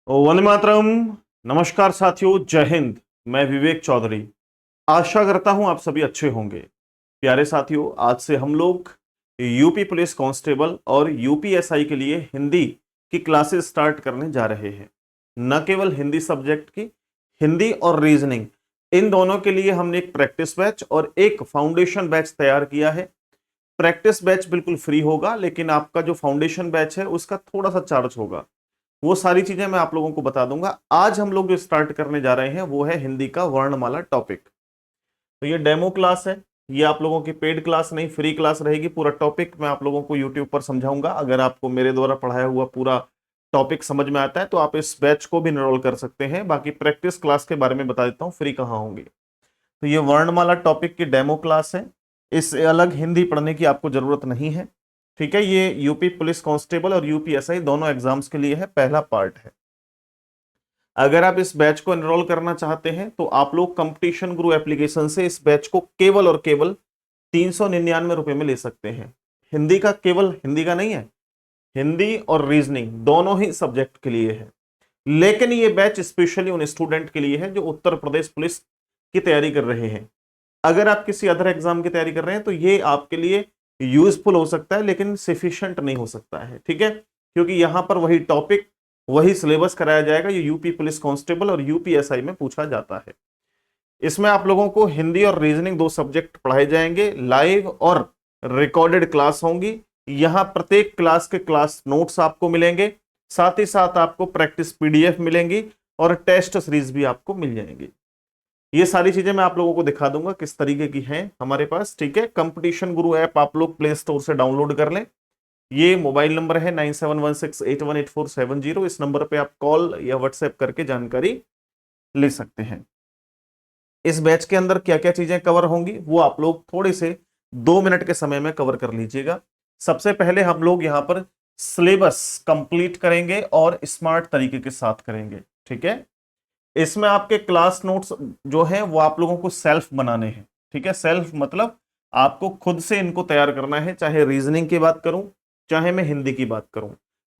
वंदे मातरम। नमस्कार साथियों, जय हिंद। मैं विवेक चौधरी। आशा करता हूं आप सभी अच्छे होंगे। प्यारे साथियों, आज से हम लोग यूपी पुलिस कांस्टेबल और यूपीएसआई के लिए हिंदी की क्लासेस स्टार्ट करने जा रहे हैं। न केवल हिंदी सब्जेक्ट की, हिंदी और रीजनिंग, इन दोनों के लिए हमने एक प्रैक्टिस बैच और एक फाउंडेशन बैच तैयार किया है। प्रैक्टिस बैच बिल्कुल फ्री होगा, लेकिन आपका जो फाउंडेशन बैच है उसका थोड़ा सा चार्ज होगा। वो सारी चीजें मैं आप लोगों को बता दूंगा। आज हम लोग जो स्टार्ट करने जा रहे हैं वो है हिंदी का वर्णमाला टॉपिक। तो ये डेमो क्लास है, ये आप लोगों की पेड क्लास नहीं, फ्री क्लास रहेगी। पूरा टॉपिक मैं आप लोगों को यूट्यूब पर समझाऊंगा। अगर आपको मेरे द्वारा पढ़ाया हुआ पूरा टॉपिक समझ में आता है तो आप इस बैच को भी एनरोल कर सकते हैं। बाकी प्रैक्टिस क्लास के बारे में बता देता हूँ, फ्री कहाँ होंगी। तो ये वर्णमाला टॉपिक की डेमो क्लास है। इससे अलग हिंदी पढ़ने की आपको जरूरत नहीं है। ठीक है, ये यूपी पुलिस कांस्टेबल और यूपीएसआई दोनों एग्जाम्स के लिए है, पहला पार्ट है। अगर आप इस बैच को एनरोल करना चाहते हैं तो आप लोग कंपटीशन गुरु एप्लीकेशन से इस बैच को केवल और केवल 399 रुपए में ले सकते हैं। हिंदी का, केवल हिंदी का नहीं है, हिंदी और रीजनिंग दोनों ही सब्जेक्ट के लिए है। लेकिन ये बैच स्पेशली उन स्टूडेंट के लिए है जो उत्तर प्रदेश पुलिस की तैयारी कर रहे हैं। अगर आप किसी अदर एग्जाम की तैयारी कर रहे हैं तो ये आपके लिए यूजफुल हो सकता है, लेकिन सफिशिएंट नहीं हो सकता है। ठीक है, क्योंकि यहां पर वही टॉपिक, वही सिलेबस कराया जाएगा जो यूपी पुलिस कांस्टेबल और यूपीएसआई में पूछा जाता है। इसमें आप लोगों को हिंदी और रीजनिंग दो सब्जेक्ट पढ़ाए जाएंगे। लाइव और रिकॉर्डेड क्लास होंगी। यहां प्रत्येक क्लास के क्लास नोट्स आपको मिलेंगे, साथ ही साथ आपको प्रैक्टिस पीडीएफ मिलेंगी और टेस्ट सीरीज भी आपको मिल जाएंगी। ये सारी चीजें मैं आप लोगों को दिखा दूंगा किस तरीके की हैं हमारे पास। ठीक है, कंपटीशन गुरु ऐप आप लोग प्ले स्टोर से डाउनलोड कर लें। ये मोबाइल नंबर है 9716818470। इस नंबर पे आप कॉल या व्हाट्सएप करके जानकारी ले सकते हैं। इस बैच के अंदर क्या क्या चीजें कवर होंगी वो आप लोग थोड़े से 2 मिनट के समय में कवर कर लीजिएगा। सबसे पहले हम लोग यहाँ पर सिलेबस कंप्लीट करेंगे और स्मार्ट तरीके के साथ करेंगे। ठीक है, इसमें आपके क्लास नोट्स जो हैं वो आप लोगों को सेल्फ बनाने हैं। ठीक है, सेल्फ मतलब आपको खुद से इनको तैयार करना है। चाहे रीजनिंग की बात करूं, चाहे मैं हिंदी की बात करूं,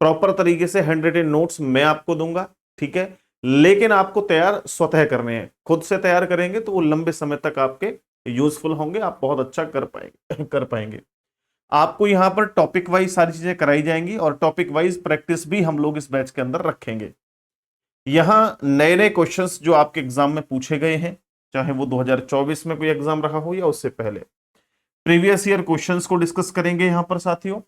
प्रॉपर तरीके से हैंड रिटन नोट्स मैं आपको दूंगा। ठीक है, लेकिन आपको तैयार स्वतः करने हैं। खुद से तैयार करेंगे तो वो लंबे समय तक आपके यूजफुल होंगे, आप बहुत अच्छा कर पाएंगे कर पाएंगे। आपको यहाँ पर टॉपिक वाइज सारी चीजें कराई जाएंगी और टॉपिक वाइज प्रैक्टिस भी हम लोग इस बैच के अंदर रखेंगे। यहां नए नए क्वेश्चंस जो आपके एग्जाम में पूछे गए हैं, चाहे वो 2024 में कोई एग्जाम रहा हो या उससे पहले, प्रीवियस ईयर क्वेश्चंस को डिस्कस करेंगे यहां पर साथियों।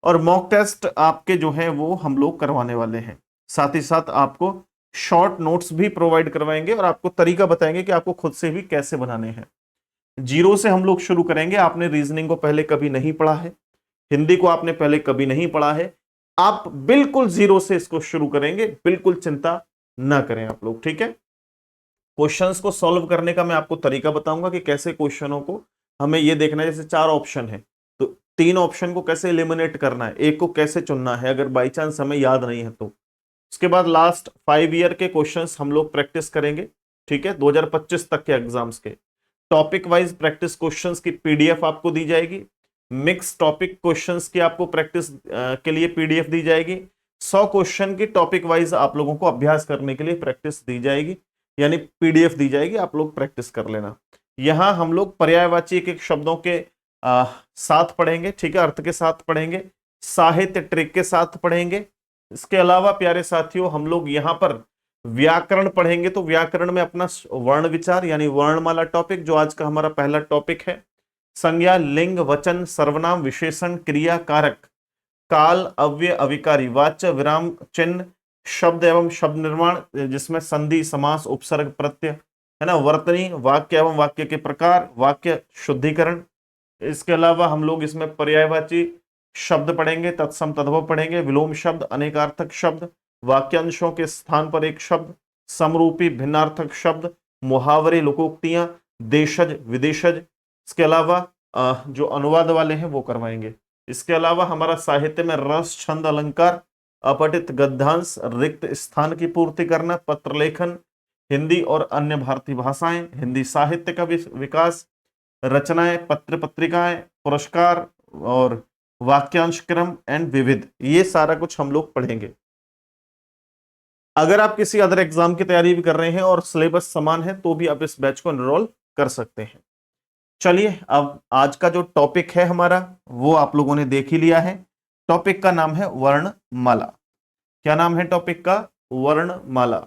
और मॉक टेस्ट आपके जो है वो हम लोग करवाने वाले हैं। साथ ही साथ आपको शॉर्ट नोट्स भी प्रोवाइड करवाएंगे और आपको तरीका बताएंगे कि आपको खुद से भी कैसे बनाने हैं। जीरो से हम लोग शुरू करेंगे। आपने रीजनिंग को पहले कभी नहीं पढ़ा है, हिंदी को आपने पहले कभी नहीं पढ़ा है, आप बिल्कुल जीरो से इसको शुरू करेंगे। बिल्कुल चिंता ना करें आप लोग। ठीक है, क्वेश्चंस को सॉल्व करने का मैं आपको तरीका बताऊंगा कि कैसे क्वेश्चनों को हमें ये देखना है। जैसे 4 ऑप्शन है तो 3 ऑप्शन को कैसे एलिमिनेट करना है, एक को कैसे चुनना है अगर बाई चांस हमें याद नहीं है तो। उसके बाद लास्ट 5 ईयर के क्वेश्चंस हम लोग प्रैक्टिस करेंगे। ठीक है, 2025 तक के एग्जाम्स के टॉपिक वाइज प्रैक्टिस क्वेश्चंस की पीडीएफ आपको दी जाएगी। मिक्स टॉपिक क्वेश्चंस की आपको प्रैक्टिस के लिए पीडीएफ दी जाएगी। 100 क्वेश्चन की टॉपिक वाइज आप लोगों को अभ्यास करने के लिए प्रैक्टिस दी जाएगी, यानी पीडीएफ दी जाएगी, आप लोग प्रैक्टिस कर लेना। यहां हम लोग पर्यायवाची एक एक शब्दों के साथ पढ़ेंगे। ठीक है, अर्थ के साथ पढ़ेंगे, साहित्य ट्रिक के साथ पढ़ेंगे। इसके अलावा प्यारे साथियों हम लोग यहां पर व्याकरण पढ़ेंगे। तो व्याकरण में अपना वर्ण विचार यानी वर्णमाला टॉपिक जो आज का हमारा पहला टॉपिक है। संज्ञा, लिंग, वचन, सर्वनाम, विशेषण, क्रिया, कारक, काल, अव्यय, अविकारी, वाच्य, विराम चिन्ह, शब्द एवं शब्द निर्माण जिसमें संधि, समास, उपसर्ग, प्रत्यय है ना, वर्तनी, वाक्य एवं वाक्य के प्रकार, वाक्य शुद्धिकरण। इसके अलावा हम लोग इसमें पर्यायवाची शब्द पढ़ेंगे, तत्सम तद्भव पढ़ेंगे, विलोम शब्द, अनेकार्थक शब्द, वाक्यांशों के स्थान पर एक शब्द, समरूपी भिन्नार्थक शब्द, मुहावरे, लोकोक्तियां, देशज, विदेशज। इसके अलावा जो अनुवाद वाले हैं वो करवाएंगे। इसके अलावा हमारा साहित्य में रस, छंद, अलंकार, अपठित गद्यांश, रिक्त स्थान की पूर्ति करना, पत्र लेखन, हिंदी और अन्य भारतीय भाषाएं, हिंदी साहित्य का विकास, रचनाएं, पत्र पत्रिकाएं, पुरस्कार और वाक्यांश क्रम एंड विविध, ये सारा कुछ हम लोग पढ़ेंगे। अगर आप किसी अदर एग्जाम की तैयारी भी कर रहे हैं और सिलेबस समान है तो भी आप इस बैच को एनरोल कर सकते हैं। चलिए अब आज का जो टॉपिक है हमारा वो आप लोगों ने देख ही लिया है। टॉपिक का नाम है वर्णमाला। क्या नाम है टॉपिक का? वर्णमाला।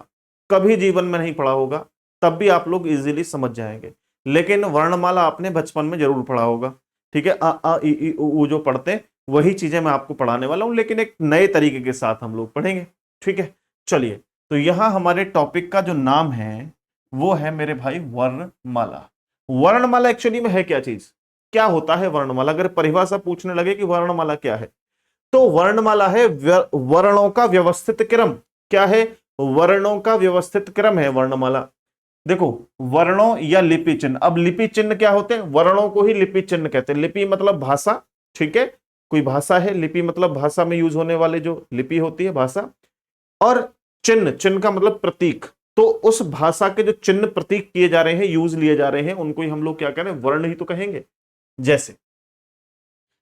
कभी जीवन में नहीं पढ़ा होगा, तब भी आप लोग इजीली समझ जाएंगे, लेकिन वर्णमाला आपने बचपन में जरूर पढ़ा होगा। ठीक है, अ इ ई उ ऊ जो पढ़ते वही चीजें मैं आपको पढ़ाने वाला हूं, लेकिन एक नए तरीके के साथ हम लोग पढ़ेंगे। ठीक है, चलिए तो यहां हमारे टॉपिक का जो नाम है वो है मेरे भाई वर्णमाला। वर्णमाला एक्चुअली में है क्या चीज? क्या होता है वर्णमाला? अगर परिभाषा पूछने लगे कि वर्णमाला क्या है, तो वर्णमाला है वर्णों का व्यवस्थित क्रम। क्या है? वर्णों का व्यवस्थित क्रम है वर्णमाला। देखो, वर्णों या लिपि चिन्ह। अब लिपि चिन्ह क्या होते हैं? वर्णों को ही लिपि चिन्ह कहते हैं। लिपि मतलब भाषा, ठीक है, कोई भाषा है। लिपि मतलब भाषा में यूज होने वाले जो लिपि होती है, भाषा। और चिन्ह, चिन्ह का मतलब प्रतीक। तो उस भाषा के जो चिन्ह प्रतीक किए जा रहे हैं, यूज लिए जा रहे हैं, उनको ही हम लोग क्या कह रहे हैं? वर्ण ही तो कहेंगे। जैसे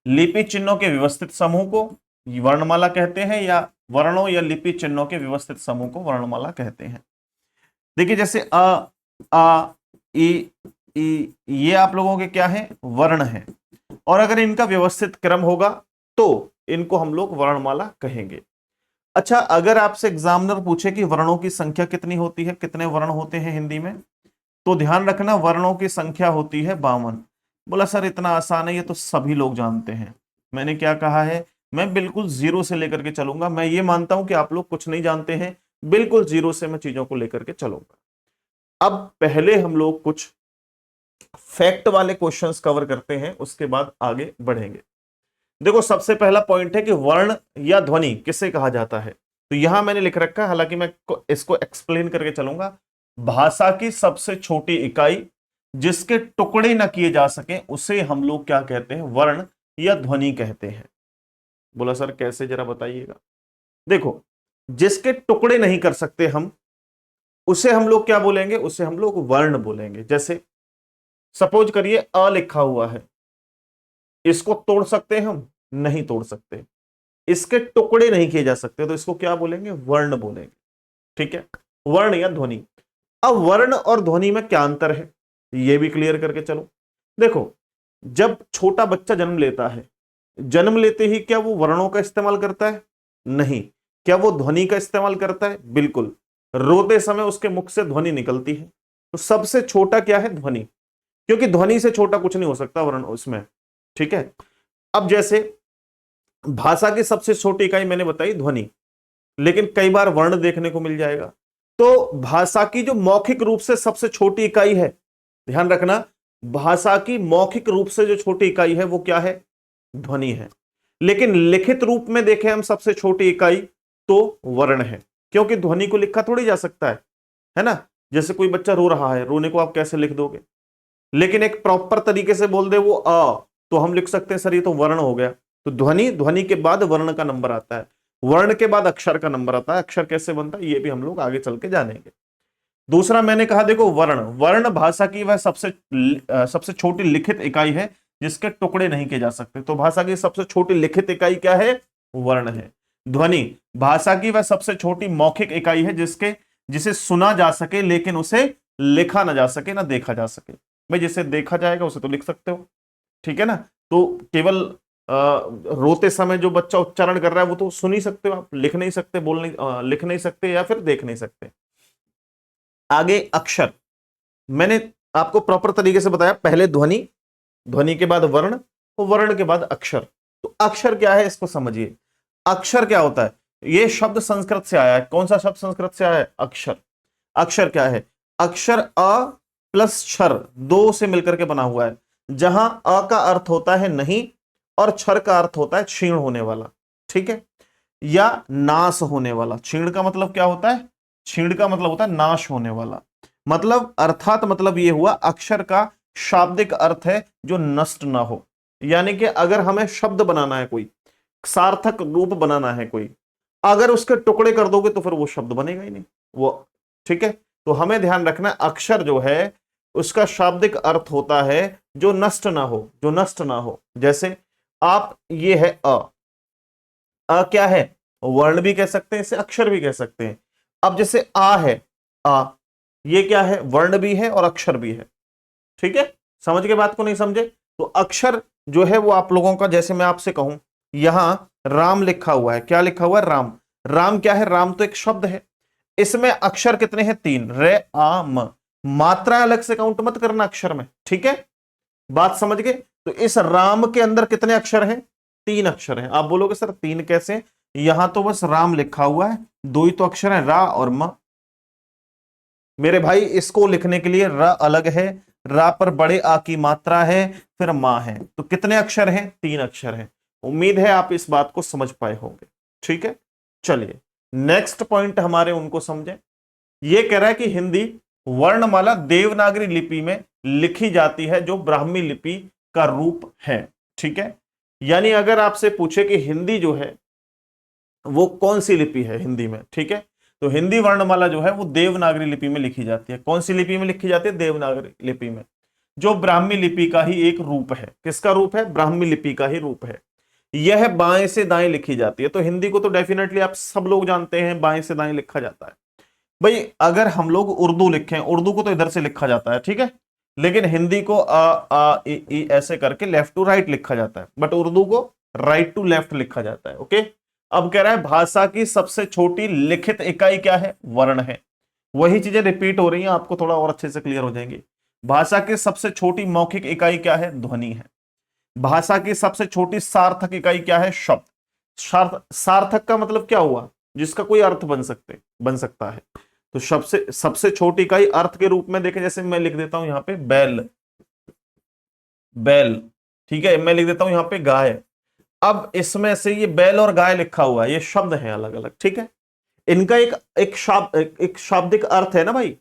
लिपि चिन्हों के व्यवस्थित समूह को वर्णमाला कहते हैं, या वर्णों या लिपि चिन्हों के व्यवस्थित समूह को वर्णमाला कहते हैं। देखिए जैसे अ, आ, ई, ये आप लोगों के क्या है? वर्ण है। और अगर इनका व्यवस्थित क्रम होगा तो इनको हम लोग वर्णमाला कहेंगे। अच्छा, अगर आपसे एग्जामिनर पूछे कि वर्णों की संख्या कितनी होती है, कितने वर्ण होते हैं हिंदी में, तो ध्यान रखना वर्णों की संख्या होती है 52। बोला सर इतना आसान है, ये तो सभी लोग जानते हैं। मैंने क्या कहा है? मैं बिल्कुल जीरो से लेकर के चलूंगा। मैं ये मानता हूं कि आप लोग कुछ नहीं जानते हैं, बिल्कुल जीरो से मैं चीजों को लेकर के चलूंगा। अब पहले हम लोग कुछ फैक्ट वाले क्वेश्चंस कवर करते हैं, उसके बाद आगे बढ़ेंगे। देखो, सबसे पहला पॉइंट है कि वर्ण या ध्वनि किसे कहा जाता है। तो यहां मैंने लिख रखा है, हालांकि मैं इसको एक्सप्लेन करके चलूंगा। भाषा की सबसे छोटी इकाई जिसके टुकड़े न किए जा सके उसे हम लोग क्या कहते हैं? वर्ण या ध्वनि कहते हैं। बोला सर कैसे, जरा बताइएगा। देखो, जिसके टुकड़े नहीं कर सकते हम, उसे हम लोग क्या बोलेंगे? उसे हम लोग वर्ण बोलेंगे। जैसे सपोज करिए अ लिखा हुआ है, इसको तोड़ सकते हैं हम? नहीं तोड़ सकते। इसके टुकड़े नहीं किए जा सकते, तो इसको क्या बोलेंगे? वर्ण बोलेंगे। ठीक है, वर्ण या ध्वनि। अब वर्ण और ध्वनि में क्या अंतर है, यह भी क्लियर करके चलो। देखो, जब छोटा बच्चा जन्म लेता है, जन्म लेते ही क्या वो वर्णों का इस्तेमाल करता है? नहीं। क्या वो ध्वनि का इस्तेमाल करता है? बिल्कुल। रोते समय उसके मुख से ध्वनि निकलती है। तो सबसे छोटा क्या है? ध्वनि, क्योंकि ध्वनि से छोटा कुछ नहीं हो सकता वर्ण उसमें। ठीक है, अब जैसे भाषा की सबसे छोटी इकाई मैंने बताई ध्वनि, लेकिन कई बार वर्ण देखने को मिल जाएगा। तो भाषा की जो मौखिक रूप से सबसे छोटी इकाई है, ध्यान रखना, भाषा की मौखिक रूप से जो छोटी इकाई है वो क्या है? ध्वनि है। लेकिन लिखित रूप में देखें हम सबसे छोटी इकाई, तो वर्ण है, क्योंकि ध्वनि को लिखा थोड़ी जा सकता है ना। जैसे कोई बच्चा रो रहा है, रोने को आप कैसे लिख दोगे? लेकिन एक प्रॉपर तरीके से बोल दे वो अ, तो हम लिख सकते हैं सर ये तो वर्ण हो गया। तो ध्वनि, ध्वनि के बाद वर्ण का नंबर आता है, वर्ण के बाद अक्षर का नंबर आता है। अक्षर कैसे बनता है ये भी हम लोग आगे चल के जानेंगे। दूसरा मैंने कहा, देखो वर्ण, वर्ण भाषा की वह सबसे छोटी लिखित इकाई है जिसके टुकड़े नहीं किए जा सकते। तो भाषा की सबसे छोटी लिखित इकाई क्या है? वर्ण है। ध्वनि भाषा की वह सबसे छोटी मौखिक इकाई है जिसे सुना जा सके लेकिन उसे लिखा ना जा सके, ना देखा जा सके। भाई जिसे देखा जाएगा उसे तो लिख सकते हो, ठीक है ना। तो केवल रोते समय जो बच्चा उच्चारण कर रहा है वो तो सुन ही सकते हो आप, लिख नहीं सकते, लिख नहीं सकते या फिर देख नहीं सकते। आगे अक्षर, मैंने आपको प्रॉपर तरीके से बताया, पहले ध्वनि, ध्वनि के बाद वर्ण, और वर्ण के बाद अक्षर। तो अक्षर क्या है इसको समझिए। अक्षर क्या होता है? ये शब्द संस्कृत से आया है। कौन सा शब्द संस्कृत से आया है? अक्षर। अक्षर क्या है? अक्षर अ प्लस क्षर, दो से मिलकर के बना हुआ है, जहां अ का अर्थ होता है नहीं और क्षर का अर्थ होता है क्षीण होने वाला, ठीक है, या नाश होने वाला। क्षीण का मतलब क्या होता है? क्षीण का मतलब होता है नाश होने वाला। मतलब अर्थात मतलब ये हुआ, अक्षर का शाब्दिक अर्थ है जो नष्ट ना हो। यानी कि अगर हमें शब्द बनाना है, कोई सार्थक रूप बनाना है कोई, अगर उसके टुकड़े कर दोगे तो फिर वो शब्द बनेगा ही नहीं वो, ठीक है। तो हमें ध्यान रखना, अक्षर जो है उसका शाब्दिक अर्थ होता है जो नष्ट ना हो, जो नष्ट ना हो। जैसे आप, ये है अ क्या है? वर्ण भी कह सकते हैं इसे, अक्षर भी कह सकते हैं। अब जैसे आ है, आ, ये क्या है, वर्ण भी है और अक्षर भी है, ठीक है। समझ के बात को, नहीं समझे तो अक्षर जो है वो आप लोगों का, जैसे मैं आपसे कहूं यहां राम लिखा हुआ है, क्या लिखा हुआ है, राम। राम क्या है, राम तो एक शब्द है, इसमें अक्षर कितने हैं, 3, रे आ म। मात्रा अलग से काउंट मत करना अक्षर में, ठीक है, बात समझ गए। तो इस राम के अंदर कितने अक्षर हैं, 3 अक्षर हैं। आप बोलोगे सर 3 कैसे, यहां तो बस राम लिखा हुआ है, 2 ही तो अक्षर है, रा और म। मेरे भाई इसको लिखने के लिए र अलग है, रा पर बड़े आ की मात्रा है, फिर मां है, तो कितने अक्षर हैं, 3 अक्षर हैं। उम्मीद है आप इस बात को समझ पाए होंगे, ठीक है। चलिए नेक्स्ट पॉइंट हमारे उनको समझें। यह कह रहा है कि हिंदी वर्णमाला देवनागरी लिपि में लिखी जाती है, जो ब्राह्मी लिपि का रूप है, ठीक है। यानी अगर आपसे पूछे कि हिंदी जो है वो कौन सी लिपि है हिंदी में, ठीक है, तो हिंदी वर्णमाला जो है वो देवनागरी लिपि में लिखी जाती है। कौन सी लिपि में लिखी जाती है, देवनागरी लिपि में, जो ब्राह्मी लिपि का ही एक रूप है। किसका रूप है, ब्राह्मी लिपि का ही रूप है। यह बाएं से दाएं लिखी जाती है। तो हिंदी को तो डेफिनेटली आप सब लोग जानते हैं बाएं से दाएं लिखा जाता है। भाई अगर हम लोग उर्दू लिखें, उर्दू को तो इधर से लिखा जाता है, ठीक है, लेकिन हिंदी को आ ई ऐसे करके लेफ्ट टू राइट लिखा जाता है, बट उर्दू को राइट टू लेफ्ट लिखा जाता है, ओके। अब कह रहा है भाषा की सबसे छोटी लिखित इकाई क्या है, वर्ण है। वही चीजें रिपीट हो रही हैं, आपको थोड़ा और अच्छे से क्लियर हो जाएंगी। भाषा की सबसे छोटी मौखिक इकाई क्या है, ध्वनि है। भाषा की सबसे छोटी सार्थक इकाई क्या है, शब्द। सार्थक का मतलब क्या हुआ, जिसका कोई अर्थ बन सकता है। तो सबसे सबसे छोटी इकाई अर्थ के रूप में देखें, जैसे मैं लिख देता हूं यहां पे बैल, बैल, ठीक है, मैं लिख देता हूं यहां पे गाय। अब इसमें से ये बैल और गाय लिखा हुआ है, ये शब्द हैं अलग अलग, ठीक है। इनका एक शाब्दिक अर्थ है ना भाई,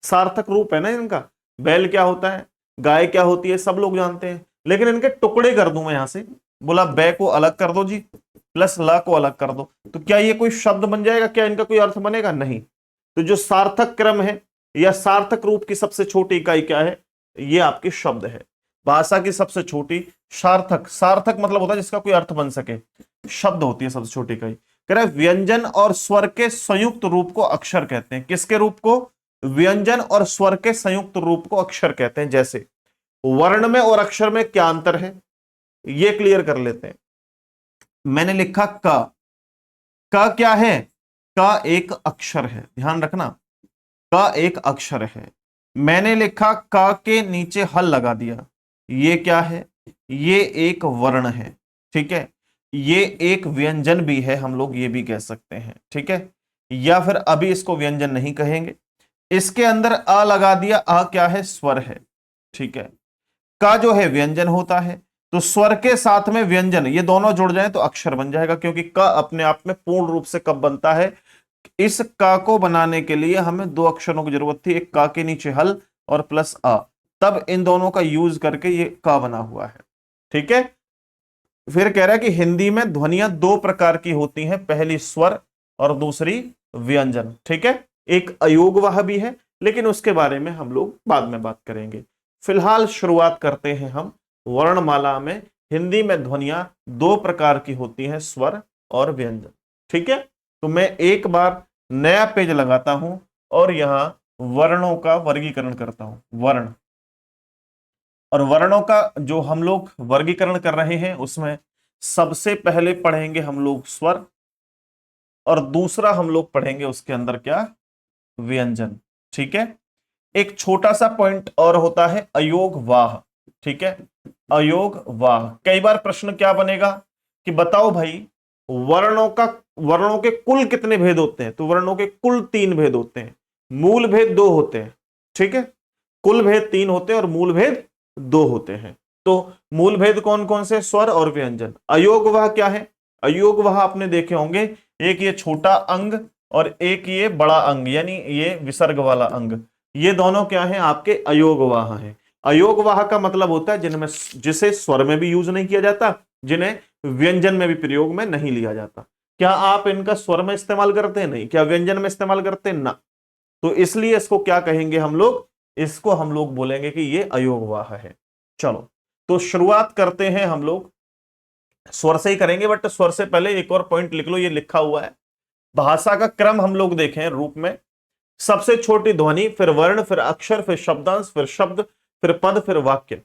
सार्थक रूप है ना इनका। बैल क्या होता है, गाय क्या होती है, सब लोग जानते हैं, लेकिन इनके टुकड़े कर दूं मैं यहां से, बोला बै को अलग कर दो जी, प्लस ला को अलग कर दो, तो क्या ये कोई शब्द बन जाएगा, क्या इनका कोई अर्थ बनेगा, नहीं। तो जो सार्थक क्रम है या सार्थक रूप की सबसे छोटी इकाई क्या है, ये आपके शब्द है। भाषा की सबसे छोटी सार्थक, सार्थक मतलब होता है जिसका कोई अर्थ बन सके, शब्द होती है सबसे छोटी इकाई। कह रहा है व्यंजन और स्वर के संयुक्त रूप को अक्षर कहते हैं। किसके रूप को, व्यंजन और स्वर के संयुक्त रूप को अक्षर कहते हैं। जैसे वर्ण में और अक्षर में क्या अंतर है, ये क्लियर कर लेते हैं। मैंने लिखा का क्या है, का एक अक्षर है, ध्यान रखना, का एक अक्षर है। मैंने लिखा का के नीचे हल लगा दिया, ये क्या है, ये एक वर्ण है, ठीक है, ये एक व्यंजन भी है, हम लोग ये भी कह सकते हैं, ठीक है, या फिर अभी इसको व्यंजन नहीं कहेंगे। इसके अंदर आ लगा दिया, आ क्या है, स्वर है, ठीक है। का जो है व्यंजन होता है, तो स्वर के साथ में व्यंजन ये दोनों जुड़ जाएं तो अक्षर बन जाएगा, क्योंकि का अपने आप में पूर्ण रूप से कब बनता है, इस का को बनाने के लिए हमें 2 अक्षरों की जरूरत थी, एक का के नीचे हल और प्लस आ, तब इन दोनों का यूज करके ये का बना हुआ है, ठीक है। फिर कह रहा है कि हिंदी में ध्वनियां 2 प्रकार की होती हैं, पहली स्वर और दूसरी व्यंजन, ठीक है। एक अयोगवाह भी है, लेकिन उसके बारे में हम लोग बाद में बात करेंगे। फिलहाल शुरुआत करते हैं हम वर्णमाला में। हिंदी में ध्वनियां 2 प्रकार की होती हैं, स्वर और व्यंजन, ठीक है। तो मैं एक बार नया पेज लगाता हूं और यहां वर्णों का वर्गीकरण करता हूं, वर्ण। और वर्णों का जो हम लोग वर्गीकरण कर रहे हैं उसमें सबसे पहले पढ़ेंगे हम लोग स्वर, और दूसरा हम लोग पढ़ेंगे उसके अंदर क्या, व्यंजन, ठीक है। एक छोटा सा पॉइंट और होता है अयोग वाह, ठीक है, अयोग वाह। कई बार प्रश्न क्या बनेगा कि बताओ भाई वर्णों के कुल कितने भेद होते हैं, तो वर्णों के कुल 3 भेद होते हैं, मूल भेद 2 होते हैं, ठीक है। कुल भेद 3 होते हैं और मूल भेद 2 होते हैं। तो मूल भेद कौन कौन से, स्वर और व्यंजन। अयोग वाह क्या है, अयोग वाह आपने देखे होंगे, एक ये छोटा अंग और एक ये बड़ा अंग, यानी ये विसर्ग वाला अंग, ये दोनों क्या हैं, आपके अयोगवाह हैं। अयोगवाह का मतलब होता है जिनमें, जिसे स्वर में भी यूज नहीं किया जाता, जिन्हें व्यंजन में भी प्रयोग में नहीं लिया जाता। क्या आप इनका स्वर में इस्तेमाल करते हैं, नहीं। क्या व्यंजन में इस्तेमाल करते हैं, ना। तो इसलिए इसको क्या कहेंगे हम लोग, इसको हम लोग बोलेंगे कि ये अयोगवाह है। चलो तो शुरुआत करते हैं हम लोग, स्वर से ही करेंगे, बट स्वर से पहले एक और पॉइंट लिख लो, ये लिखा हुआ है, भाषा का क्रम हम लोग देखें रूप में, सबसे छोटी ध्वनि, फिर वर्ण, फिर अक्षर, फिर शब्दांश, फिर शब्द, फिर पद, फिर वाक्य।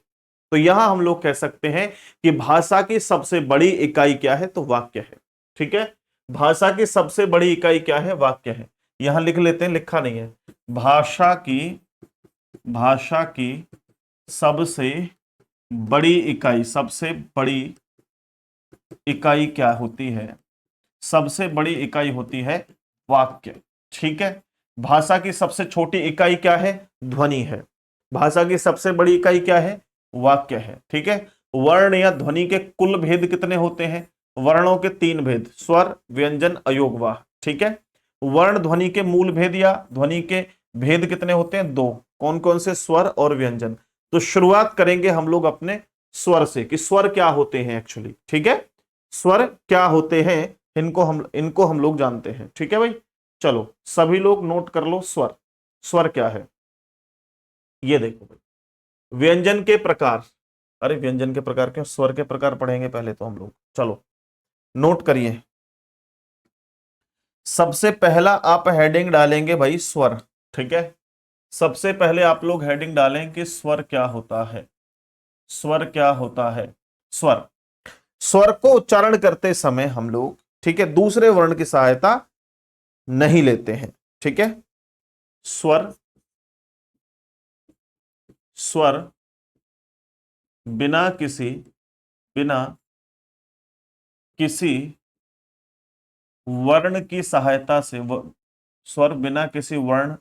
तो यहां हम लोग कह सकते हैं कि भाषा की सबसे बड़ी इकाई क्या है, तो वाक्य है। ठीक है, भाषा की सबसे बड़ी इकाई क्या है, वाक्य है। यहां लिख लेते हैं, लिखा नहीं है। भाषा की सबसे बड़ी इकाई, सबसे बड़ी इकाई क्या होती है, सबसे बड़ी इकाई होती है वाक्य। ठीक है, भाषा की सबसे छोटी इकाई क्या है, ध्वनि है। भाषा की सबसे बड़ी इकाई क्या है, वाक्य है। ठीक है, वर्ण या ध्वनि के कुल भेद कितने होते हैं, वर्णों के 3 भेद, स्वर, व्यंजन, अयोगवाह। ठीक है, वर्ण ध्वनि के मूल भेद या ध्वनि के भेद कितने होते हैं, 2। कौन कौन से, स्वर और व्यंजन। तो शुरुआत करेंगे हम लोग अपने स्वर से कि स्वर क्या होते हैं एक्चुअली। ठीक है, स्वर क्या होते हैं, इनको हम लोग जानते हैं। ठीक है भाई, चलो सभी लोग नोट कर लो स्वर। स्वर क्या है, ये देखो भाई, व्यंजन के प्रकार। अरे व्यंजन के प्रकार क्यों, स्वर के प्रकार पढ़ेंगे पहले तो हम लोग। चलो नोट करिए, सबसे पहला आप हेडिंग डालेंगे भाई स्वर। ठीक है, सबसे पहले आप लोग हेडिंग डालें कि स्वर क्या होता है। स्वर क्या होता है, स्वर, स्वर को उच्चारण करते समय हम लोग, ठीक है, दूसरे वर्ण की सहायता नहीं लेते हैं। ठीक है, स्वर, स्वर बिना किसी वर्ण की सहायता से, स्वर बिना किसी वर्ण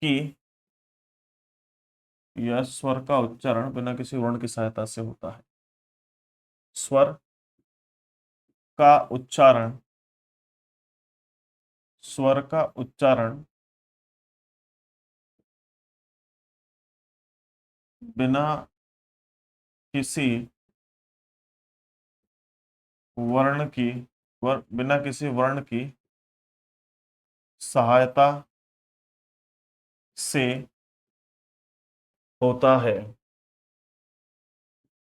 की, या स्वर का उच्चारण बिना किसी वर्ण की सहायता से होता है। स्वर का उच्चारण, स्वर का उच्चारण बिना किसी वर्ण की, बिना किसी वर्ण की सहायता से होता है,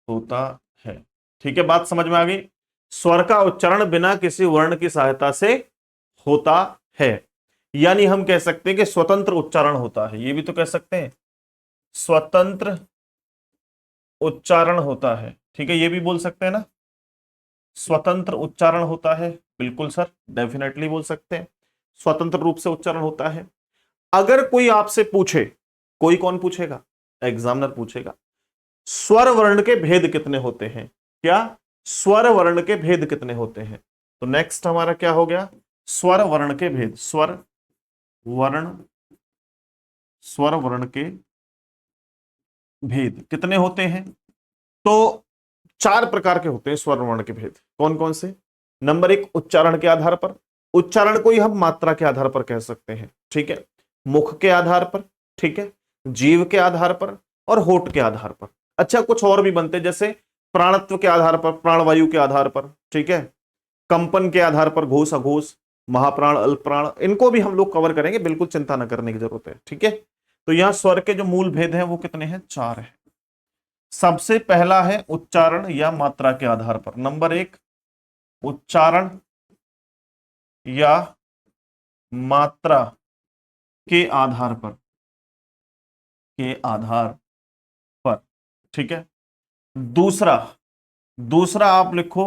होता है। ठीक है, बात समझ में आ गई। स्वर का उच्चारण बिना किसी वर्ण की सहायता से होता है, यानी हम कह सकते हैं कि स्वतंत्र उच्चारण होता है। ये भी तो कह सकते हैं, स्वतंत्र उच्चारण होता है। ठीक है, ये भी बोल सकते हैं ना, स्वतंत्र उच्चारण होता है। बिल्कुल सर, डेफिनेटली बोल सकते हैं, स्वतंत्र रूप से उच्चारण होता है। अगर कोई आपसे पूछे, कोई कौन पूछेगा, एग्जामिनर पूछेगा, स्वर वर्ण के भेद कितने होते हैं, क्या स्वर वर्ण के भेद कितने होते हैं, तो नेक्स्ट हमारा क्या हो गया, स्वर वर्ण के भेद। वर्ण स्वर वर्ण के भेद कितने होते हैं, तो 4 प्रकार के होते हैं स्वर वर्ण के भेद। कौन कौन से, नंबर 1, उच्चारण के आधार पर। उच्चारण को ही हम मात्रा के आधार पर कह सकते हैं। ठीक है, मुख के आधार पर, ठीक है, जीव के आधार पर और होठ के आधार पर। अच्छा, कुछ और भी बनते हैं, जैसे प्राणत्व के आधार पर, प्राणवायु के आधार पर, ठीक है, कंपन के आधार पर, घोष अघोष, महाप्राण अल्पप्राण, इनको भी हम लोग कवर करेंगे, बिल्कुल चिंता न करने की जरूरत है। ठीक है, तो यहां स्वर के जो मूल भेद हैं वो कितने हैं, 4 हैं। सबसे पहला है उच्चारण या मात्रा के आधार पर। नंबर 1, उच्चारण या मात्रा के आधार पर, के आधार पर। ठीक है, दूसरा, दूसरा आप लिखो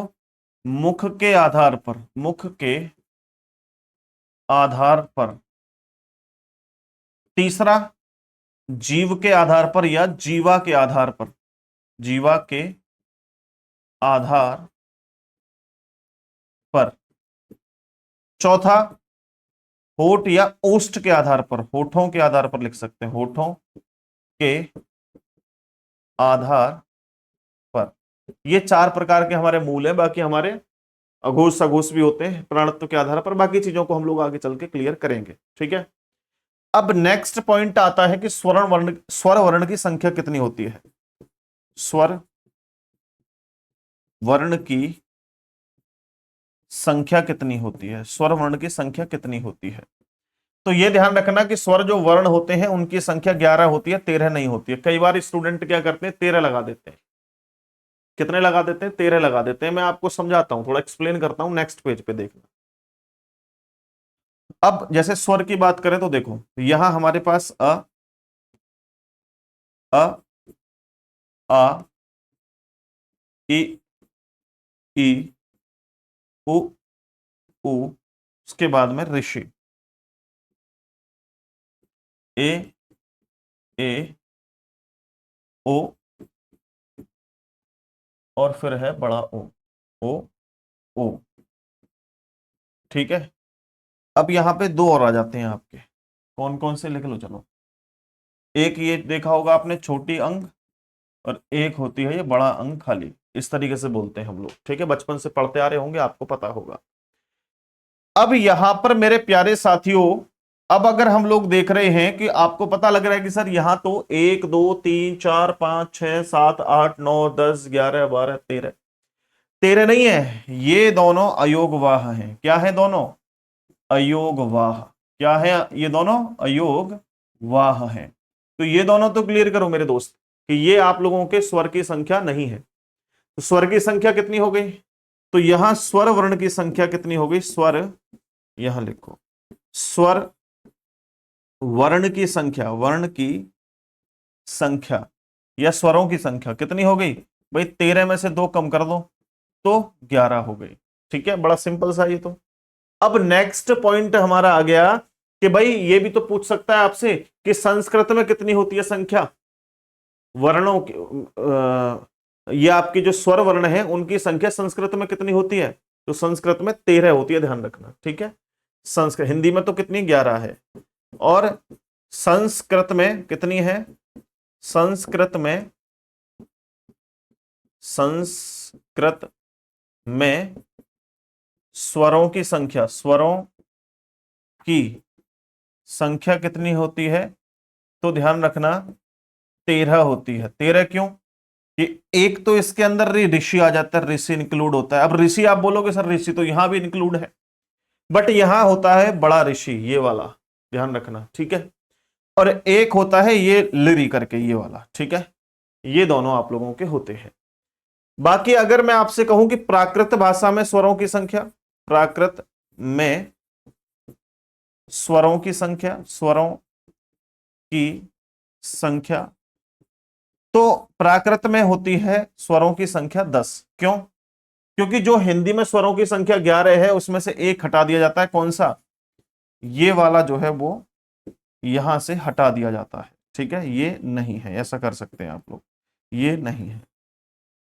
मुख के आधार पर, मुख के आधार पर। तीसरा, जीव के आधार पर या जीवा के आधार पर, जीवा के आधार पर। चौथा, होठ या ओष्ठ के आधार पर, होठों के आधार पर लिख सकते हैं, होठों के आधार पर। ये 4 प्रकार के हमारे मूल हैं। बाकी हमारे अघोष सघोष भी होते हैं प्राणत्व के आधार पर। बाकी चीजों को हम लोग आगे चल के क्लियर करेंगे। ठीक है, अब नेक्स्ट पॉइंट आता है कि स्वर वर्ण की संख्या कितनी होती है। स्वर वर्ण की संख्या कितनी होती है, स्वर वर्ण की संख्या कितनी होती है। तो यह ध्यान रखना कि स्वर जो वर्ण होते हैं उनकी संख्या 11 होती है, 13 नहीं होती है। कई बार स्टूडेंट क्या करते हैं, 13 लगा देते हैं। कितने लगा देते हैं, 13 लगा देते हैं। मैं आपको समझाता हूं, थोड़ा एक्सप्लेन करता हूं, नेक्स्ट पेज पे देखना। अब जैसे स्वर की बात करें तो देखो यहां हमारे पास अ, आ, इ, ई, उ, ऊ, उसके बाद में ऋषि, ए, ए, ओ, और फिर है बड़ा ओ, ओ। ठीक है, अब यहां पे दो और आ जाते हैं आपके, कौन कौन से लिख लो चलो। एक ये देखा होगा आपने छोटी अंग, और एक होती है ये बड़ा अंग खाली, इस तरीके से बोलते हैं हम लोग। ठीक है, बचपन से पढ़ते आ रहे होंगे, आपको पता होगा। अब यहां पर मेरे प्यारे साथियों, अब अगर हम लोग देख रहे हैं कि आपको पता लग रहा है कि सर यहां तो 1 2 3 4 5 6 7 8 9 10 11 12 13, 13 नहीं है, ये दोनों अयोगवाह हैं। क्या है दोनों? अयोगवाह। क्या है ये दोनों? अयोगवाह हैं। तो ये दोनों तो क्लियर करो मेरे दोस्त कि ये आप लोगों के स्वर की संख्या नहीं है। तो स्वर की संख्या कितनी हो गई? तो यहां स्वर वर्ण की संख्या कितनी हो गई? स्वर, यहां लिखो, स्वर वर्ण की संख्या, वर्ण की संख्या या स्वरों की संख्या कितनी हो गई भाई? 13 में से 2 कम कर दो तो 11 हो गई। ठीक है, बड़ा सिंपल सा ये तो। अब नेक्स्ट पॉइंट हमारा आ गया कि भाई ये भी तो पूछ सकता है आपसे कि संस्कृत में कितनी होती है संख्या वर्णों की, ये आपके जो स्वर वर्ण है उनकी संख्या संस्कृत में कितनी होती है? तो संस्कृत में 13 होती है, ध्यान रखना। ठीक है, संस्कृत, हिंदी में तो कितनी? 11 है, और संस्कृत में कितनी है? संस्कृत में, संस्कृत में स्वरों की संख्या, स्वरों की संख्या कितनी होती है? तो ध्यान रखना 13 होती है। 13 क्यों? कि एक तो इसके अंदर ऋषि आ जाता है, ऋषि इंक्लूड होता है। अब ऋषि आप बोलोगे सर ऋषि तो यहां भी इंक्लूड है, बट यहां होता है बड़ा ऋषि, ये वाला, ध्यान रखना। ठीक है, और एक होता है ये लिरी करके, ये वाला। ठीक है, ये दोनों आप लोगों के होते हैं। बाकी अगर मैं आपसे कहूं कि प्राकृत भाषा में स्वरों की संख्या, प्राकृत में स्वरों की संख्या, स्वरों की संख्या, तो प्राकृत में होती है स्वरों की संख्या 10। क्यों? क्योंकि जो हिंदी में स्वरों की संख्या 11 है उसमें से एक हटा दिया जाता है। कौन सा? ये वाला जो है वो यहां से हटा दिया जाता है। ठीक है, ये नहीं है, ऐसा कर सकते हैं आप लोग, ये नहीं है।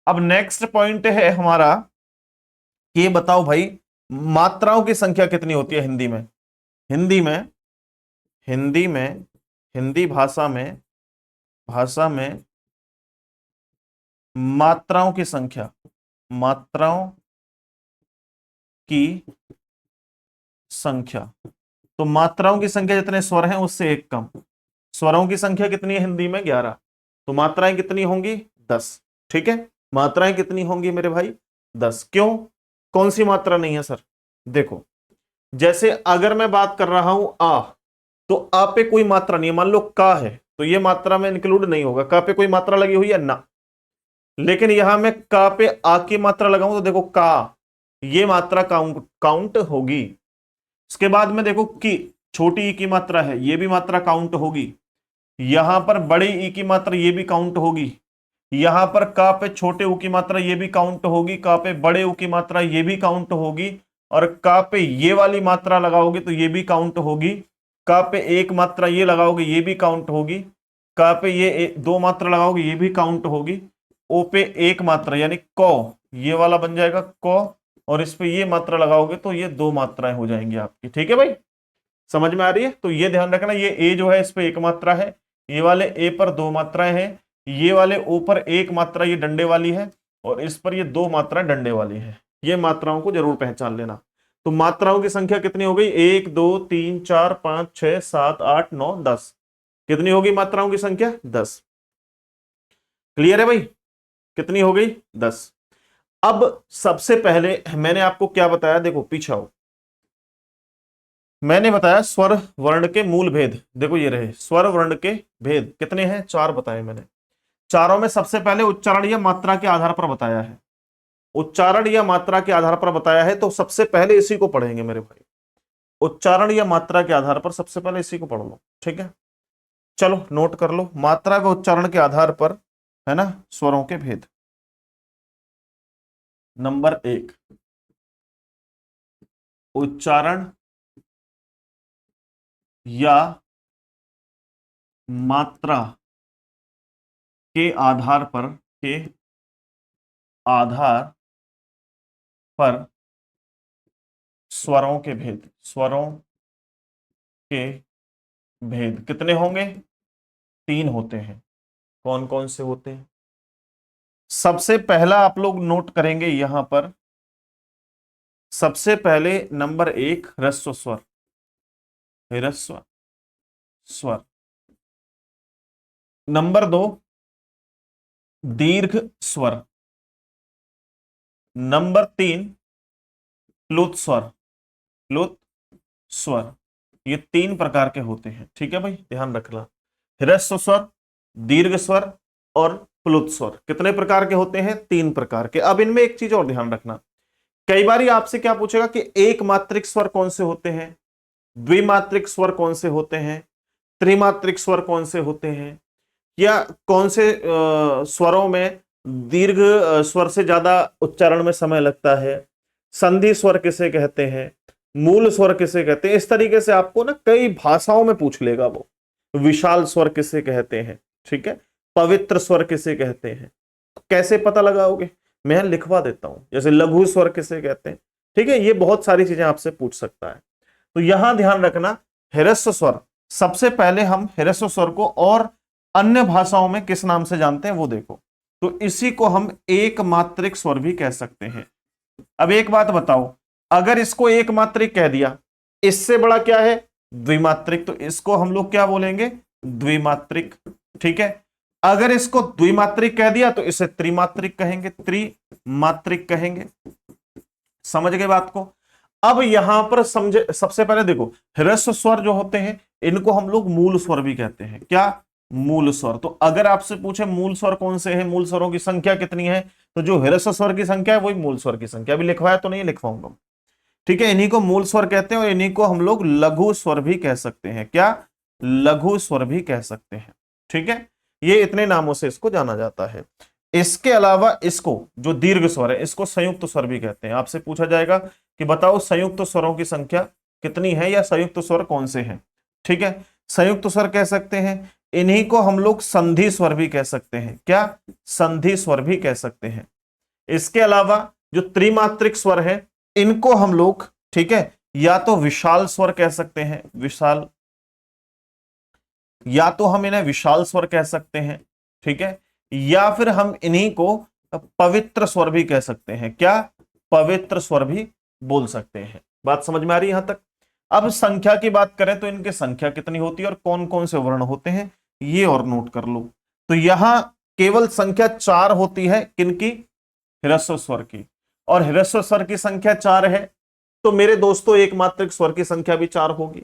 अब नेक्स्ट पॉइंट है हमारा, ये बताओ भाई मात्राओं की संख्या कितनी होती है हिंदी में? हिंदी में, हिंदी में, हिंदी भाषा में, भाषा में मात्राओं की संख्या, मात्राओं की संख्या, तो मात्राओं की संख्या जितने स्वर हैं उससे एक कम। स्वरों की संख्या कितनी है हिंदी में? 11। तो मात्राएं कितनी होंगी? 10। ठीक है, मात्राएं कितनी होंगी मेरे भाई? 10। क्यों? कौन सी मात्रा नहीं है सर? देखो, जैसे अगर मैं बात कर रहा हूं आ, तो आ पे कोई मात्रा नहीं है। मान लो का है तो ये मात्रा में इंक्लूड नहीं होगा, का पे कोई मात्रा लगी हुई है ना। लेकिन यहां मैं का पे आ की मात्रा लगाऊं तो देखो का, ये मात्रा काउंट काउंट होगी। उसके बाद में देखो की, छोटी ई की मात्रा है, ये भी मात्रा काउंट होगी। यहां पर बड़ी ई की मात्रा, ये भी काउंट होगी। यहां पर का पे छोटे ऊ की मात्रा, ये भी काउंट होगी। का पे बड़े ऊ की मात्रा, ये भी काउंट होगी। और का पे ये वाली मात्रा लगाओगे तो ये भी काउंट होगी। का पे एक मात्रा ये लगाओगे, ये भी काउंट होगी। का पे ये दो मात्रा लगाओगे, ये भी काउंट होगी। ओ पे एक मात्रा यानी क, ये वाला बन जाएगा क, और इस पे ये मात्रा लगाओगे तो ये दो मात्राएं हो जाएंगी आपकी। ठीक है भाई, समझ में आ रही है? तो ये ध्यान रखना, ये ए जो है इस पे एक मात्रा है, ये वाले ए पर दो मात्राएं हैं, ये वाले ओ पर एक मात्रा ये डंडे वाली है, और इस पर ये दो मात्रा डंडे वाली है। ये मात्राओं को जरूर पहचान लेना। तो मात्राओं की संख्या कितनी हो गई? 1 2 3 4 5 6 7 8 9 10। कितनी होगी मात्राओं की संख्या? 10। क्लियर है भाई? कितनी हो गई? 10। अब सबसे पहले मैंने आपको क्या बताया, देखो पीछे आओ, मैंने बताया स्वर वर्ण के मूल भेद। देखो ये रहे स्वर वर्ण के भेद, कितने हैं? 4 बताए मैंने। चारों में सबसे पहले उच्चारण या मात्रा के आधार पर बताया है। उच्चारण या मात्रा के आधार पर बताया है, तो सबसे पहले इसी को पढ़ेंगे मेरे भाई। उच्चारण या मात्रा के आधार पर सबसे पहले इसी को पढ़ लो, ठीक है। चलो नोट कर लो, मात्रा व उच्चारण के आधार पर, है ना, स्वरों के भेद। नंबर 1, उच्चारण या मात्रा के आधार पर, के आधार पर स्वरों के भेद, स्वरों के भेद कितने होंगे? 3 होते हैं। कौन कौन से होते हैं? सबसे पहला आप लोग नोट करेंगे यहां पर, सबसे पहले नंबर 1 ह्रस्व स्वर, ह्रस्व स्वर। नंबर 2 दीर्घ स्वर। नंबर 3 प्लुत स्वर, प्लुत स्वर। ये 3 प्रकार के होते हैं, ठीक है भाई, ध्यान रखना। ह्रस्व स्वर, दीर्घ स्वर और प्लुत स्वर कितने प्रकार के होते हैं? 3 प्रकार के। अब इनमें एक चीज और ध्यान रखना, कई बार आपसे क्या पूछेगा कि एक मात्रिक स्वर कौन से होते हैं, द्विमात्रिक स्वर कौन से होते हैं, त्रिमात्रिक स्वर कौन से होते हैं, या कौन से स्वरों में दीर्घ स्वर से ज्यादा उच्चारण में समय लगता है, संधि स्वर किसे कहते हैं, मूल स्वर किसे कहते हैं। इस तरीके से आपको ना कई भाषाओं में पूछ लेगा वो। विशाल स्वर किसे कहते हैं, ठीक है, पवित्र स्वर किसे कहते हैं, कैसे पता लगाओगे? मैं लिखवा देता हूं, जैसे लघु स्वर किसे कहते हैं, ठीक है, ये बहुत सारी चीजें आपसे पूछ सकता है। तो यहां ध्यान रखना, ह्रस्व स्वर, सबसे पहले हम ह्रस्व स्वर को और अन्य भाषाओं में किस नाम से जानते हैं वो देखो। तो इसी को हम एक मात्रिक स्वर भी कह सकते हैं। अब एक बात बताओ, अगर इसको एक मात्रिक कह दिया, इससे बड़ा क्या है? द्विमात्रिक, तो इसको हम लोग क्या बोलेंगे? द्विमात्रिक, ठीक है। अगर इसको द्विमात्रिक कह दिया तो इसे त्रिमात्रिक कहेंगे, त्रिमात्रिक कहेंगे। समझ गए बात को? अब यहां पर समझे, सबसे पहले देखो, ह्रस्व स्वर जो होते हैं इनको हम लोग मूल स्वर भी कहते हैं। क्या? मूल स्वर। तो अगर आपसे पूछे मूल स्वर कौन से हैं, मूल स्वरों की संख्या कितनी है, तो जो ह्रस्व स्वर की संख्या है वही मूल स्वर की संख्या। अभी लिखवाया तो नहीं लिखवाऊंगा, ठीक है। इन्हीं को मूल स्वर कहते हैं और इन्हीं को हम लोग लघु स्वर भी कह सकते हैं। क्या? लघु स्वर भी कह सकते हैं, ठीक है। ये इतने नामों से इसको जाना जाता है। इसके अलावा इसको जो दीर्घ स्वर है इसको संयुक्त स्वर भी कहते हैं। आपसे पूछा जाएगा कि बताओ संयुक्त स्वरों की संख्या कितनी है या संयुक्त स्वर कौन से हैं, ठीक है। संयुक्त स्वर कह सकते हैं, इन्हीं को हम लोग संधि स्वर भी कह सकते हैं। क्या? संधि स्वर भी कह सकते हैं। इसके अलावा जो त्रिमात्रिक स्वर है इनको हम लोग, ठीक है, या तो विशाल स्वर कह सकते हैं, विशाल, या तो हम इन्हें विशाल स्वर कह सकते हैं, ठीक है, या फिर हम इन्हीं को पवित्र स्वर भी कह सकते हैं। क्या? पवित्र स्वर भी बोल सकते हैं। बात समझ में आ रही है यहां तक? अब संख्या की बात करें तो इनकी संख्या कितनी होती है और कौन कौन से वर्ण होते हैं ये और नोट कर लो। तो यहां केवल संख्या 4 होती है, किनकी? ह्रस्व स्वर की। और ह्रस्व स्वर की संख्या 4 है तो मेरे दोस्तों एक मात्रिक स्वर की संख्या भी 4 होगी,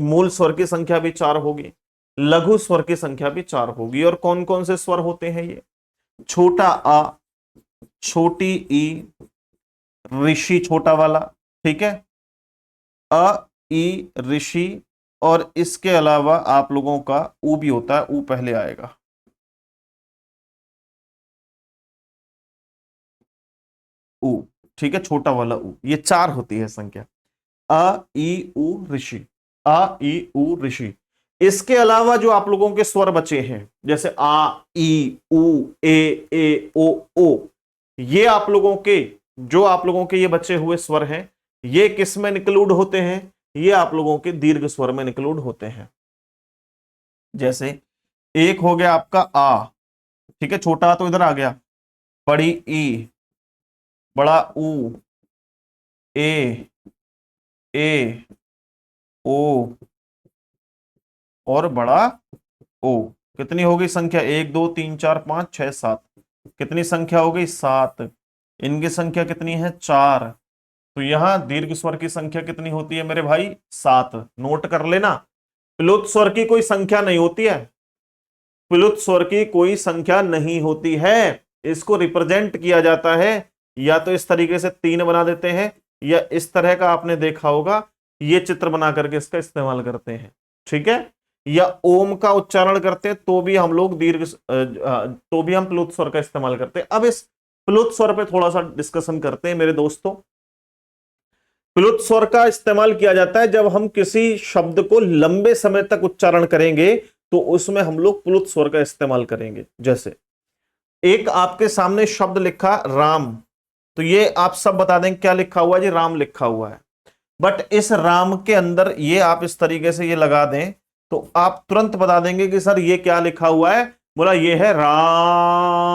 मूल स्वर की संख्या भी 4 होगी, लघु स्वर की संख्या भी 4 होगी। और कौन कौन से स्वर होते हैं ये? छोटा आ, छोटी ई, ऋषि छोटा वाला, ठीक है, अ, ई, ऋषि, और इसके अलावा आप लोगों का ऊ भी होता है, ऊ पहले आएगा। ऊ, ठीक है, छोटा वाला ऊ। ये 4 होती है संख्या, अ, ई, ऊ, ऋषि, अ, ई, ऊ, ऋषि। इसके अलावा जो आप लोगों के स्वर बचे हैं जैसे आ, ई, उ, ए, ओ, ये आप लोगों के, जो आप लोगों के ये बचे हुए स्वर हैं ये किस में इंक्लूड होते हैं? ये आप लोगों के दीर्घ स्वर में इंक्लूड होते हैं। जैसे एक हो गया आपका आ, ठीक है, छोटा तो इधर आ गया, बड़ी ई, बड़ा ऊ, ए, ओ और बड़ा ओ। कितनी हो गई संख्या? 1 2 3 4 5 6 7। कितनी संख्या हो गई? 7। इनकी संख्या कितनी है? 4। तो यहां दीर्घ स्वर की संख्या कितनी होती है मेरे भाई? 7। नोट कर लेना, प्लुत स्वर की कोई संख्या नहीं होती है, प्लुत स्वर की कोई संख्या नहीं होती है। इसको रिप्रेजेंट किया जाता है या तो इस तरीके से 3 बना देते हैं, या इस तरह का आपने देखा होगा ये चित्र बना करके इसका इस्तेमाल करते हैं, ठीक है। या ओम का उच्चारण करते हैं तो भी हम लोग तो भी हम प्लुत स्वर का इस्तेमाल करते हैं। अब इस प्लुत स्वर पे थोड़ा सा डिस्कशन करते हैं मेरे दोस्तों। प्लुत स्वर का इस्तेमाल किया जाता है जब हम किसी शब्द को लंबे समय तक उच्चारण करेंगे तो उसमें हम लोग प्लुत स्वर का इस्तेमाल करेंगे। जैसे एक आपके सामने शब्द लिखा राम, तो ये आप सब बता दें क्या लिखा हुआ है जी, राम लिखा हुआ है। बट इस राम के अंदर ये आप इस तरीके से ये लगा दें तो आप तुरंत बता देंगे कि सर ये क्या लिखा हुआ है, बोला ये है राम।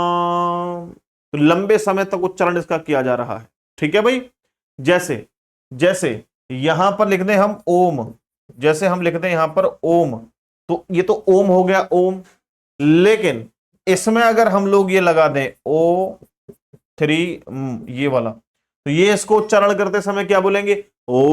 तो लंबे समय तक उच्चारण इसका किया जा रहा है, ठीक है भाई। जैसे जैसे यहां पर लिख दें हम ओम, जैसे हम लिख दें यहां पर ओम, तो ये तो ओम हो गया ओम। लेकिन इसमें अगर हम लोग ये लगा दें ओ 3 ये वाला, तो ये इसको उच्चारण करते समय क्या बोलेंगे, ओम।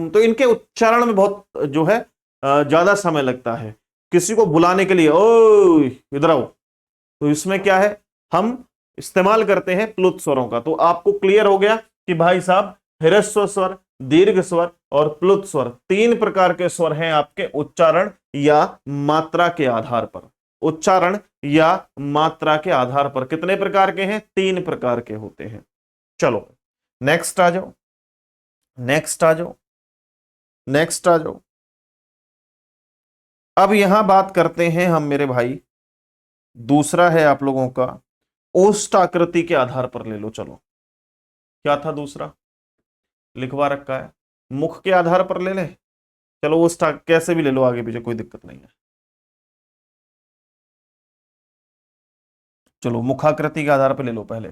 तो इनके उच्चारण में बहुत जो है ज्यादा समय लगता है। किसी को बुलाने के लिए ओ इधर आओ, तो इसमें क्या है, हम इस्तेमाल करते हैं प्लुत स्वरों का। तो आपको क्लियर हो गया कि भाई साहब ह्रस्व स्वर, दीर्घ स्वर और प्लुत स्वर 3 प्रकार के स्वर हैं आपके उच्चारण या मात्रा के आधार पर। उच्चारण या मात्रा के आधार पर कितने प्रकार के हैं, 3 प्रकार के होते हैं। चलो नेक्स्ट आ जाओ, नेक्स्ट आ जाओ, नेक्स्ट आ जाओ। अब यहां बात करते हैं हम मेरे भाई, दूसरा है आप लोगों का ओष्ठ आकृति के आधार पर ले लो। चलो क्या था दूसरा, लिखवा रखा है, मुख के आधार पर ले ले। चलो ओष्ठ कैसे भी ले लो, आगे पीछे कोई दिक्कत नहीं है। चलो मुखाकृति के आधार पर ले लो पहले।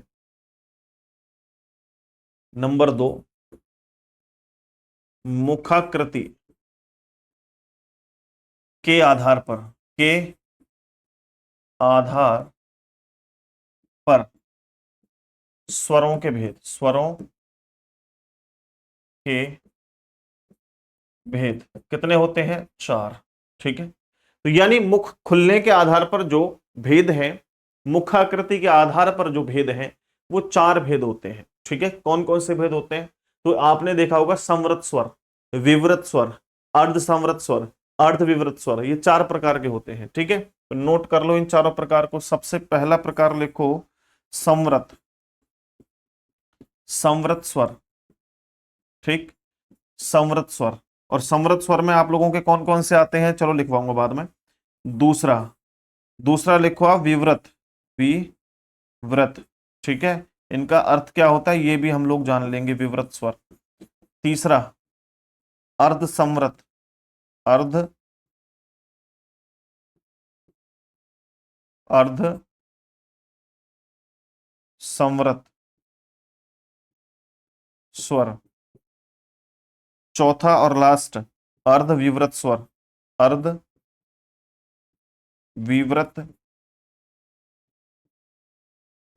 नंबर 2 मुखाकृति के आधार पर, के आधार पर स्वरों के भेद, स्वरों के भेद कितने होते हैं, 4, ठीक है। तो यानी मुख खुलने के आधार पर जो भेद है, मुखाकृति के आधार पर जो भेद है वो 4 भेद होते हैं, ठीक है। कौन कौन से भेद होते हैं, तो आपने देखा होगा संवृत स्वर, विवृत स्वर, अर्ध संवृत स्वर, अर्ध विवृत स्वर, ये 4 प्रकार के होते हैं, ठीक है। तो नोट कर लो इन चारों प्रकार को। सबसे पहला प्रकार लिखो संवृत, संवृत स्वर, ठीक, संवृत स्वर। और संवृत स्वर में आप लोगों के कौन कौन से आते हैं, चलो लिखवाऊंगा बाद में। दूसरा, दूसरा लिखो आप विवृत, विवृत, ठीक है। इनका अर्थ क्या होता है ये भी हम लोग जान लेंगे, विवृत स्वर। तीसरा अर्ध संवृत, अर्ध, अर्ध संवृत स्वर। चौथा और लास्ट अर्ध विवृत स्वर, अर्ध विवृत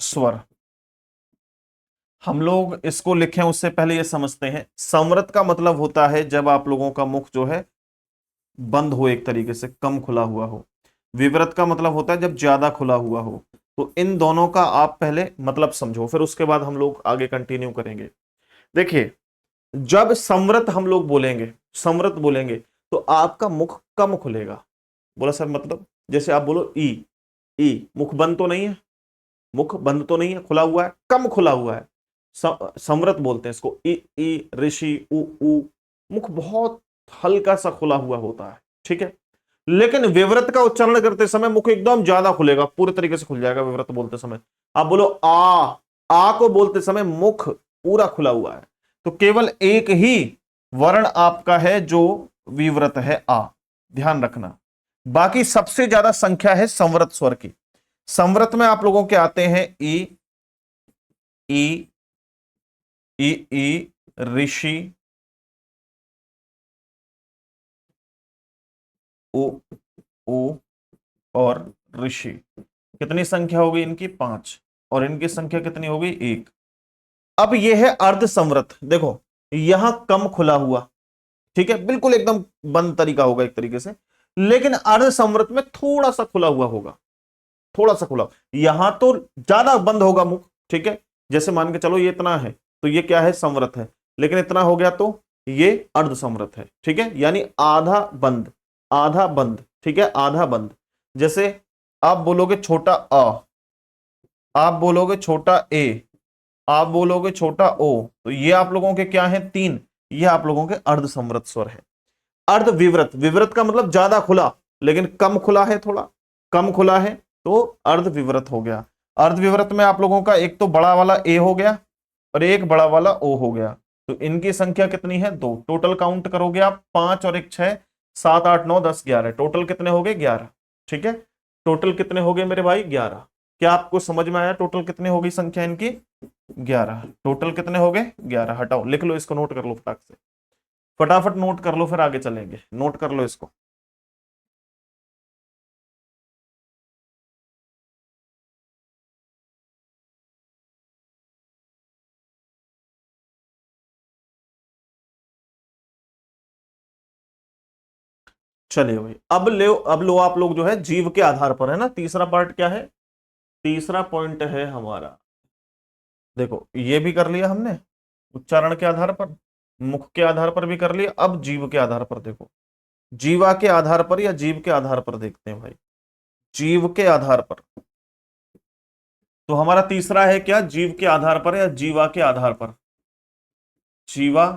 स्वर। हम लोग इसको लिखें उससे पहले ये समझते हैं, संवृत का मतलब होता है जब आप लोगों का मुख जो है बंद हो, एक तरीके से कम खुला हुआ हो। विवृत का मतलब होता है जब ज्यादा खुला हुआ हो। तो इन दोनों का आप पहले मतलब समझो, फिर उसके बाद हम लोग आगे कंटिन्यू करेंगे। देखिए जब संवृत हम लोग बोलेंगे, संवृत बोलेंगे तो आपका मुख कम खुलेगा। बोला सर मतलब, जैसे आप बोलो ई, ई मुख बंद तो नहीं है, मुख बंद तो नहीं है, खुला हुआ है, कम खुला हुआ है, संवृत बोलते हैं इसको। ई ई ऋषि उ, मुख बहुत हल्का सा खुला हुआ होता है, ठीक है। लेकिन विवृत का उच्चारण करते समय मुख एकदम ज्यादा खुलेगा, पूरे तरीके से खुल जाएगा विवृत बोलते समय। आप बोलो आ को बोलते समय मुख पूरा खुला हुआ है। तो केवल एक ही वर्ण आपका है जो विवृत है, आ, ध्यान रखना। बाकी सबसे ज्यादा संख्या है संवृत स्वर की। संवृत में आप लोगों के आते हैं ई, ई, ई, ऋषि, ओ और ऋषि। कितनी संख्या होगी इनकी, 5, और इनकी संख्या कितनी होगी, 1। अब यह है अर्ध संवृत, देखो यहां कम खुला हुआ, ठीक है, बिल्कुल एकदम बंद तरीका होगा एक तरीके से। लेकिन अर्ध संवृत में थोड़ा सा खुला हुआ होगा, थोड़ा सा खुला। यहां तो ज्यादा बंद होगा मुख, ठीक है। जैसे मान के चलो ये इतना है तो ये क्या है, संवृत है। लेकिन इतना हो गया तो ये अर्ध समृत है, ठीक है, यानी आधा बंद, आधा बंद, ठीक है, आधा बंद। जैसे आप बोलोगे छोटा अ, आप बोलोगे छोटा ए, आप बोलोगे छोटा ओ, तो ये आप लोगों के क्या है, तीन, ये आप लोगों के अर्ध समृत स्वर है। अर्ध विवृत, विवृत का मतलब ज्यादा खुला लेकिन कम खुला है, थोड़ा कम खुला है, तो अर्ध विवृत हो गया। अर्ध विवृत में आप लोगों का एक तो बड़ा वाला ए हो गया और एक बड़ा वाला ओ हो गया, तो इनकी संख्या कितनी है, दो। टोटल काउंट करोगे आप, 5 और 1 6, 7 8 9 10 11, टोटल कितने हो गए, 11, ठीक है। टोटल कितने हो गए मेरे भाई, 11। क्या आपको समझ में आया टोटल कितने हो गई संख्या इनकी, 11। टोटल कितने हो गए, 11। हटाओ, लिख लो इसको, नोट कर लो फटाक से, फटाफट नोट कर लो, फिर आगे चलेंगे। नोट कर लो इसको। चलिए भाई, अब लो आप लोग जो है जीव के आधार पर, है ना। तीसरा पार्ट क्या है, तीसरा पॉइंट है हमारा, देखो ये भी कर लिया हमने, उच्चारण के आधार पर, मुख के आधार पर भी कर लिया। अब जीव के आधार पर देखो, जीवा के आधार पर या जीव के आधार पर देखते हैं भाई। जीव के आधार पर, तो हमारा तीसरा है क्या, जीव के आधार पर या जीवा के आधार पर। जीवा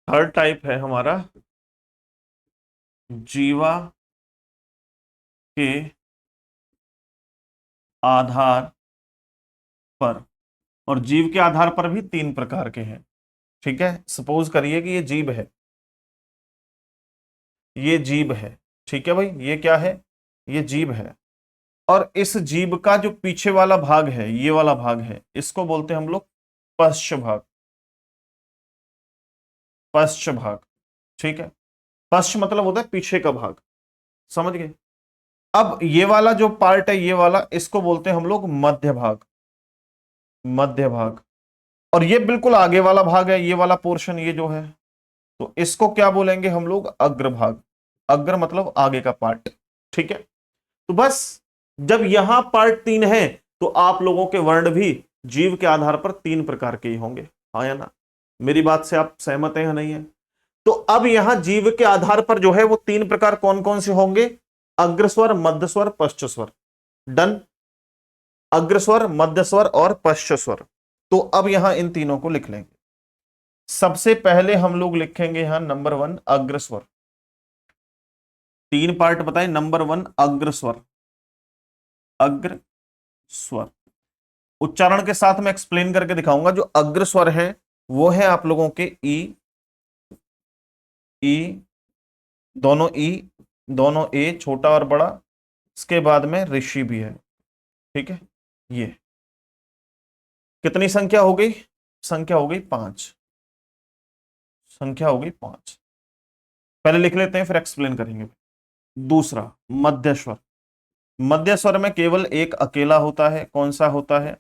थर्ड टाइप है हमारा, जीवा के आधार पर। और जीव के आधार पर भी तीन प्रकार के हैं, ठीक है। सपोज करिए कि ये जीव है, ये जीव है, ठीक है भाई, ये क्या है, ये जीव है। और इस जीव का जो पीछे वाला भाग है, ये वाला भाग है, इसको बोलते हैं हम लोग पश्च भाग, पश्च भाग, ठीक है। पश्च मतलब होता है पीछे का भाग, समझ गए। अब ये वाला जो पार्ट है, ये वाला, इसको बोलते हैं हम लोग मध्य भाग, मध्य भाग। और ये बिल्कुल आगे वाला भाग है, ये वाला पोर्शन, ये जो है, तो इसको क्या बोलेंगे हम लोग, अग्रभाग। अग्र मतलब आगे का पार्ट, ठीक है। तो बस, जब यहां पार्ट तीन है, तो आप लोगों के वर्ण भी जीव के आधार पर तीन प्रकार के ही होंगे, हाँ या ना। मेरी बात से आप सहमत हैं या नहीं है। तो अब यहां जीव के आधार पर जो है वो तीन प्रकार कौन कौन से होंगे, अग्रस्वर, मध्यस्वर, पश्चस्वर। डन, अग्रस्वर, मध्यस्वर और पश्चस्वर। तो अब यहां इन तीनों को लिख लेंगे। सबसे पहले हम लोग लिखेंगे यहां नंबर 1 अग्रस्वर। तीन पार्ट बताए, नंबर 1 अग्रस्वर, अग्रस्वर। उच्चारण के साथ मैं एक्सप्लेन करके दिखाऊंगा। जो अग्रस्वर है वो है आप लोगों के ई, ई, दोनों ई, दोनों ए, छोटा और बड़ा, इसके बाद में ऋषि भी है, ठीक है। ये कितनी संख्या हो गई, संख्या हो गई 5, संख्या हो गई 5। पहले लिख लेते हैं फिर एक्सप्लेन करेंगे। दूसरा मध्यस्वर, मध्यस्वर में केवल एक अकेला होता है, कौन सा होता है,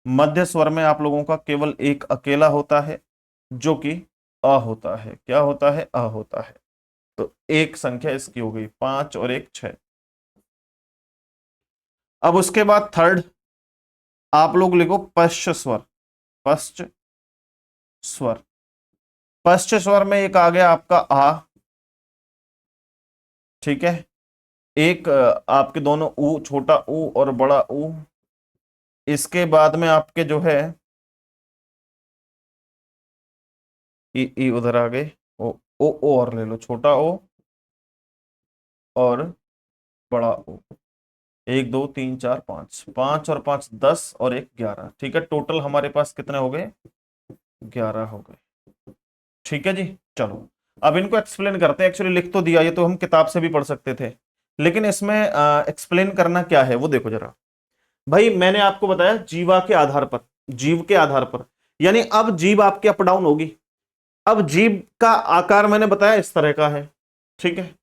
मध्य स्वर में आप लोगों का केवल एक अकेला होता है, जो कि अ होता है। क्या होता है, अ होता है। तो एक संख्या इसकी हो गई 5 और 1 6। अब उसके बाद थर्ड आप लोग लिखो पश्च स्वर, पश्च स्वर। पश्च स्वर में एक आ गया आपका आ, ठीक है। एक आपके दोनों ऊ, छोटा ऊ और बड़ा ऊ। इसके बाद में आपके जो है ई उधर आ गए, ओ और ले लो, छोटा ओ और बड़ा ओ। 1 2 3 4 5, 5 और 5 10 और 1 11, ठीक है। टोटल हमारे पास कितने हो गए, 11 हो गए, ठीक है जी। चलो अब इनको एक्सप्लेन करते हैं। एक्चुअली लिख तो दिया, ये तो हम किताब से भी पढ़ सकते थे, लेकिन इसमें एक्सप्लेन करना क्या है वो देखो जरा। भाई मैंने आपको बताया जीवा के आधार पर, जीव के आधार पर, यानी अब जीव आपके अप डाउन होगी। अब जीव का आकार मैंने बताया इस तरह का है, ठीक है।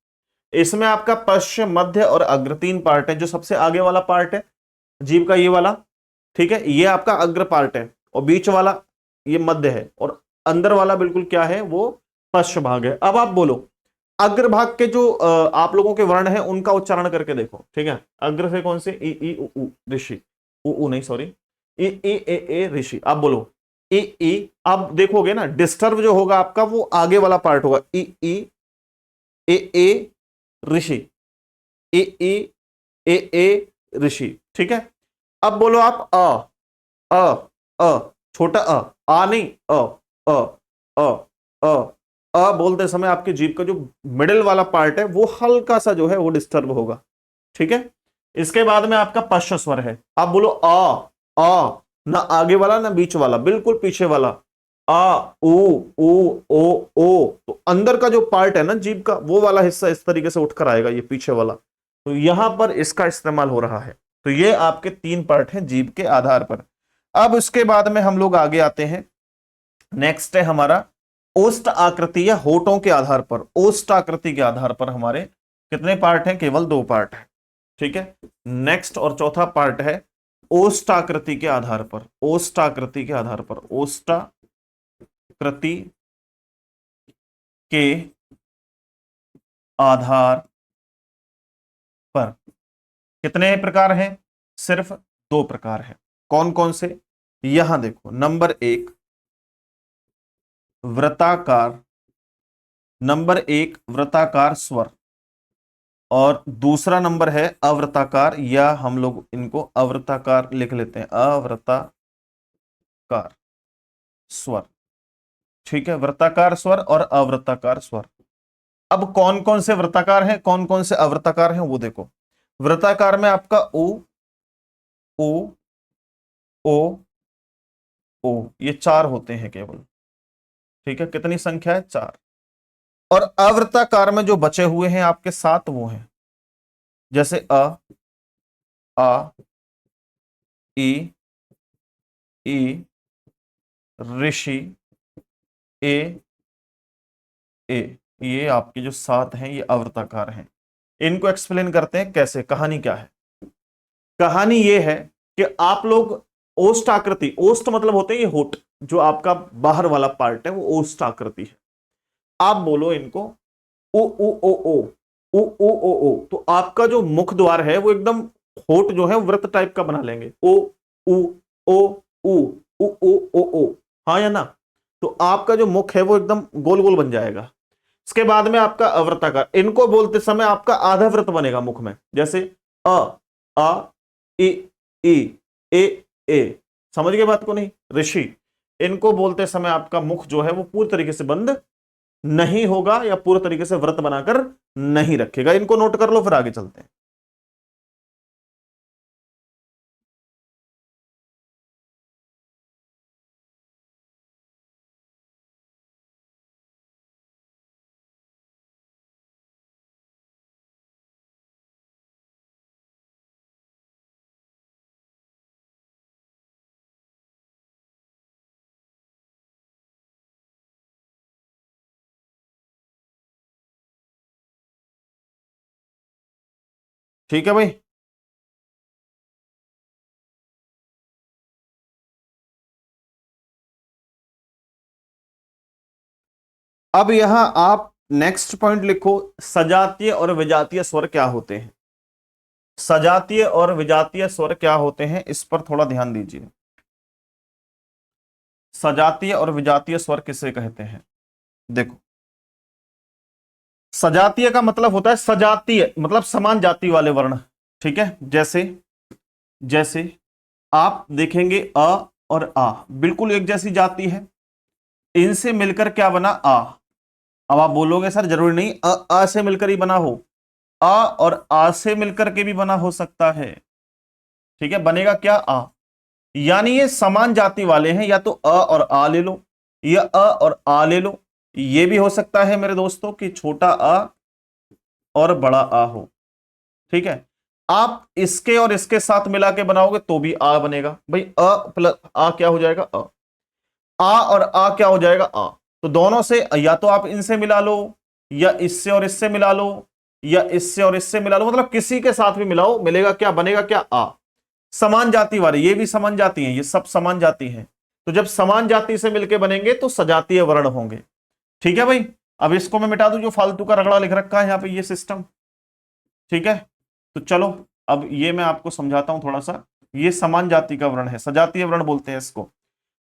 इसमें आपका पश्चिम, मध्य और अग्र तीन पार्ट है। जो सबसे आगे वाला पार्ट है जीव का, ये वाला, ठीक है, ये आपका अग्र पार्ट है, और बीच वाला ये मध्य है, और अंदर वाला बिल्कुल क्या है, वो पश्च भाग है। अब आप बोलो अग्रभाग के जो आप लोगों के वर्ण हैं उनका उच्चारण करके देखो, ठीक है। अग्र से कौन से, ई ई उ उ ऋषि, उ नहीं सॉरी, ई ई ए ऋषि। आप बोलो ई ई। आप देखोगे ना डिस्टर्ब जो होगा आपका वो आगे वाला पार्ट होगा, ई ई ए ऋषि, ए ए ऋषि, ठीक है। अब बोलो आप अ छोटा आ नहीं, अ अ अ बोलते समय आपकी जीभ का जो मिडिल वाला पार्ट है वो हल्का सा जो है वो डिस्टर्ब होगा, ठीक है। इसके बाद में आपका पश्च स्वर है। आप बोलो आ, ना आगे वाला ना बीच वाला, बिल्कुल पीछे वाला, आ ओ। तो अंदर का जो पार्ट है ना जीभ का, वो वाला हिस्सा इस तरीके से उठकर आएगा, ये पीछे वाला। तो यहां पर इसका इस्तेमाल हो रहा है। तो ये आपके 3 पार्ट हैं जीभ के आधार पर। अब उसके बाद में हम लोग आगे आते हैं, नेक्स्ट है हमारा ओष्ठ आकृति या होठों के आधार पर। ओष्ठ आकृति के आधार पर हमारे कितने पार्ट हैं, केवल 2 पार्ट है, ठीक है। नेक्स्ट और चौथा पार्ट है ओष्ठ आकृति के आधार पर। ओष्ठ आकृति के आधार पर, ओष्ठ आकृति के आधार पर कितने प्रकार हैं, सिर्फ 2 प्रकार हैं। कौन कौन से, यहां देखो, नंबर 1 वृत्ताकार, नंबर 1 वृत्ताकार स्वर, और दूसरा नंबर है अवृत्ताकार, या हम लोग इनको अवृत्ताकार लिख लेते हैं, अवृत्ताकार स्वर, ठीक है। वृत्ताकार स्वर और अवृत्ताकार स्वर। अब कौन कौन से वृत्ताकार हैं, कौन कौन से अवृत्ताकार हैं वो देखो। वृत्ताकार में आपका ओ ये 4 होते हैं केवल, ठीक है। कितनी संख्या है, 4। और अवृत्ताकार में जो बचे हुए हैं आपके 7 वो हैं, जैसे आ ई ऋषि, ए ये आपके जो 7 हैं ये अवृत्ताकार हैं। इनको एक्सप्लेन करते हैं कैसे, कहानी क्या है। कहानी ये है कि आप लोग ओष्ठ आकृति, ओष्ठ मतलब होते हैं ये होठ, जो आपका बाहर वाला पार्ट है वो ओष्ठ आकृति है। आप बोलो इनको ओ, तो आपका जो मुख द्वार है वो एकदम होठ जो है वृत्त टाइप का बना लेंगे, ओ, हाँ या ना। तो आपका जो मुख है वो एकदम गोल गोल बन जाएगा। इसके बाद में आपका अवृत्ताकार, इनको बोलते समय आपका आधा वृत्त बनेगा मुख में, जैसे आ ए। समझ गए बात को नहीं, ऋषि, इनको बोलते समय आपका मुख जो है वो पूरी तरीके से बंद नहीं होगा, या पूरे तरीके से व्रत बनाकर नहीं रखेगा। इनको नोट कर लो, फिर आगे चलते हैं। ठीक है भाई, अब यहां आप नेक्स्ट पॉइंट लिखो, सजातीय और विजातीय स्वर क्या होते हैं। सजातीय और विजातीय स्वर क्या होते हैं, इस पर थोड़ा ध्यान दीजिए। सजातीय और विजातीय स्वर किसे कहते हैं, देखो, सजातीय का मतलब होता है, सजातीय मतलब समान जाति वाले वर्ण, ठीक है। जैसे जैसे आप देखेंगे अ और आ बिल्कुल एक जैसी जाति है, इनसे मिलकर क्या बना, आ। अब आप बोलोगे सर जरूरी नहीं अ से मिलकर ही बना हो, आ और आ से मिलकर के भी बना हो सकता है, ठीक है। बनेगा क्या, आ। यानी ये समान जाति वाले हैं, या तो अ और आ ले लो, या अ और आ ले लो। ये भी हो सकता है मेरे दोस्तों कि छोटा आ और बड़ा आ हो, ठीक है। आप इसके और इसके साथ मिला के बनाओगे तो भी आ बनेगा भाई, अ प्लस आ क्या हो जाएगा, आ और आ क्या हो जाएगा, आ। तो दोनों से, या तो आप इनसे मिला लो, या इससे और इससे मिला लो, या इससे और इससे मिला लो, मतलब किसी के साथ भी मिलाओ, मिलेगा क्या, बनेगा क्या, आ। समान जाति वाले, ये भी समान जाति हैं, ये सब समान जाति हैं। तो जब समान जाति से मिलके बनेंगे तो सजातीय वर्ण होंगे, ठीक है भाई। अब इसको मैं मिटा दूं, जो फालतू का रगड़ा लिख रखा है यहाँ पे ये सिस्टम, ठीक है। तो चलो अब ये मैं आपको समझाता हूं थोड़ा सा। ये समान जाति का वर्ण है, सजातीय वर्ण बोलते हैं इसको।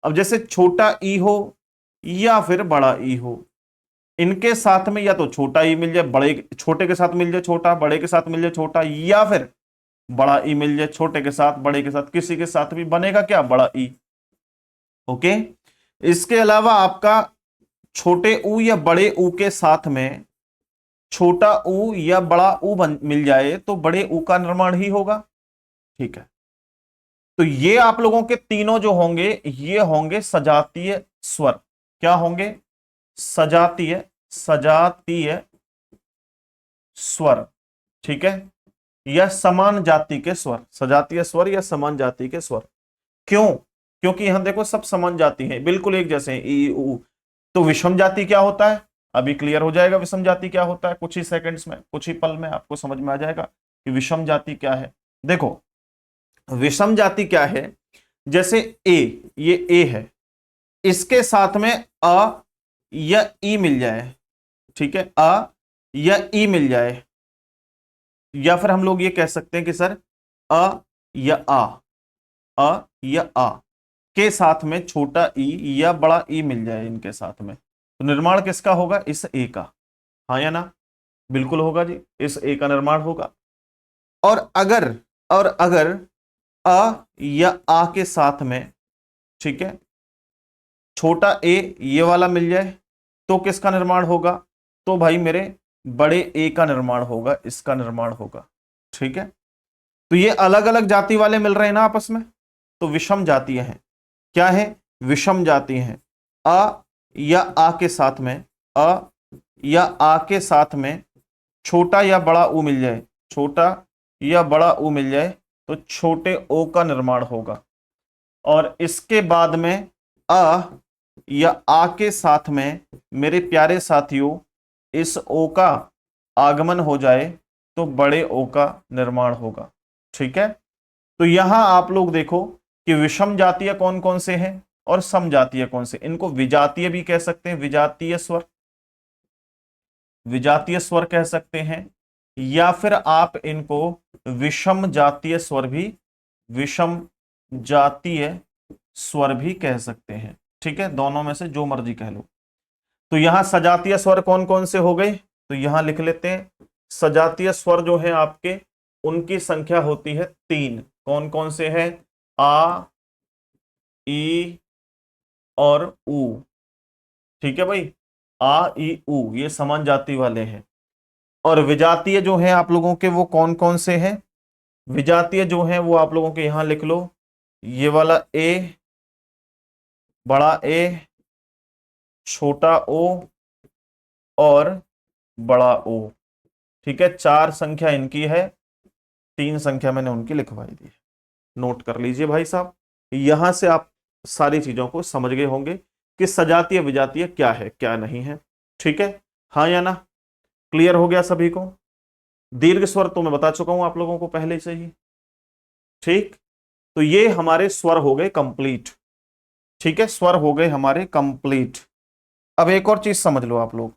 अब जैसे छोटा ई हो या फिर बड़ा ई हो, इनके साथ में या तो छोटा ई मिल जाए, बड़े छोटे के साथ मिल जाए छोटा, बड़े के साथ मिल जाए छोटा, या फिर बड़ा ई मिल जाए छोटे के साथ, बड़े के साथ, किसी के साथ भी बनेगा क्या, बड़ा ई। ओके। इसके अलावा आपका छोटे ऊ या बड़े ऊ के साथ में छोटा ऊ या बड़ा ऊ मिल जाए तो बड़े ऊ का निर्माण ही होगा, ठीक है। तो ये आप लोगों के तीनों जो होंगे ये होंगे सजातीय स्वर। क्या होंगे, सजातीय, सजातीय स्वर, ठीक है, या समान जाति के स्वर, सजातीय स्वर या समान जाति के स्वर। क्यों, क्योंकि यहां देखो सब समान जाति है, बिल्कुल एक जैसे हैं, ई ऊ। तो विषम जाति क्या होता है, अभी क्लियर हो जाएगा विषम जाति क्या होता है, कुछ ही सेकंड्स में, कुछ ही पल में आपको समझ में आ जाएगा कि विषम जाति क्या है। देखो विषम जाति क्या है, जैसे ए, ये ए है, इसके साथ में अ या ई मिल जाए, ठीक है, अ या ई मिल जाए, या फिर हम लोग ये कह सकते हैं कि सर अ या आ, अ या आ के साथ में छोटा ई या बड़ा ई मिल जाए इनके साथ में, तो निर्माण किसका होगा, इस ए का, हाँ या ना, बिल्कुल होगा जी, इस ए का निर्माण होगा। और अगर, और अगर अ या आ के साथ में, ठीक है, छोटा ए ये वाला मिल जाए तो किसका निर्माण होगा, तो भाई मेरे बड़े ए का निर्माण होगा, इसका निर्माण होगा, ठीक है। तो ये अलग अलग जाति वाले मिल रहे हैं ना आपस में, तो विषम जातीय हैं। क्या है, विषम जाति हैं। अ या आ के साथ में, अ या आ के साथ में छोटा या बड़ा ऊ मिल जाए, छोटा या बड़ा ऊ मिल जाए तो छोटे ओ का निर्माण होगा। और इसके बाद में अ या आ के साथ में मेरे प्यारे साथियों इस ओ का आगमन हो जाए तो बड़े ओ का निर्माण होगा, ठीक है। तो यहां आप लोग देखो कि विषम जातीय कौन कौन से हैं और सम जातीय कौन से, इनको विजातीय भी कह सकते हैं, विजातीय स्वर, विजातीय स्वर कह सकते हैं, या फिर आप इनको विषम जातीय स्वर भी, विषम जातीय स्वर भी कह सकते हैं, ठीक है, दोनों में से जो मर्जी कह लो। तो यहां सजातीय स्वर कौन कौन से हो गए, तो यहां लिख लेते हैं, सजातीय स्वर जो है आपके उनकी संख्या होती है 3। कौन कौन से हैं, आ, ई और ऊ, ठीक है भाई, आ ई ऊ ये समान जाति वाले हैं। और विजातीय जो है आप लोगों के वो कौन कौन से हैं, विजातीय जो है वो आप लोगों के यहां लिख लो, ये वाला ए, बड़ा ए, छोटा ओ और बड़ा ओ, ठीक है। 4 संख्या इनकी है, 3 संख्या मैंने उनकी लिखवाई दी है, नोट कर लीजिए भाई साहब। यहां से आप सारी चीजों को समझ गए होंगे कि सजातीय विजातीय क्या है क्या नहीं है, ठीक है, हाँ या ना, क्लियर हो गया सभी को। दीर्घ स्वर तो मैं बता चुका हूं आप लोगों को पहले से ही, ठीक। तो ये हमारे स्वर हो गए कंप्लीट, ठीक है, स्वर हो गए हमारे कंप्लीट। अब एक और चीज समझ लो आप लोग,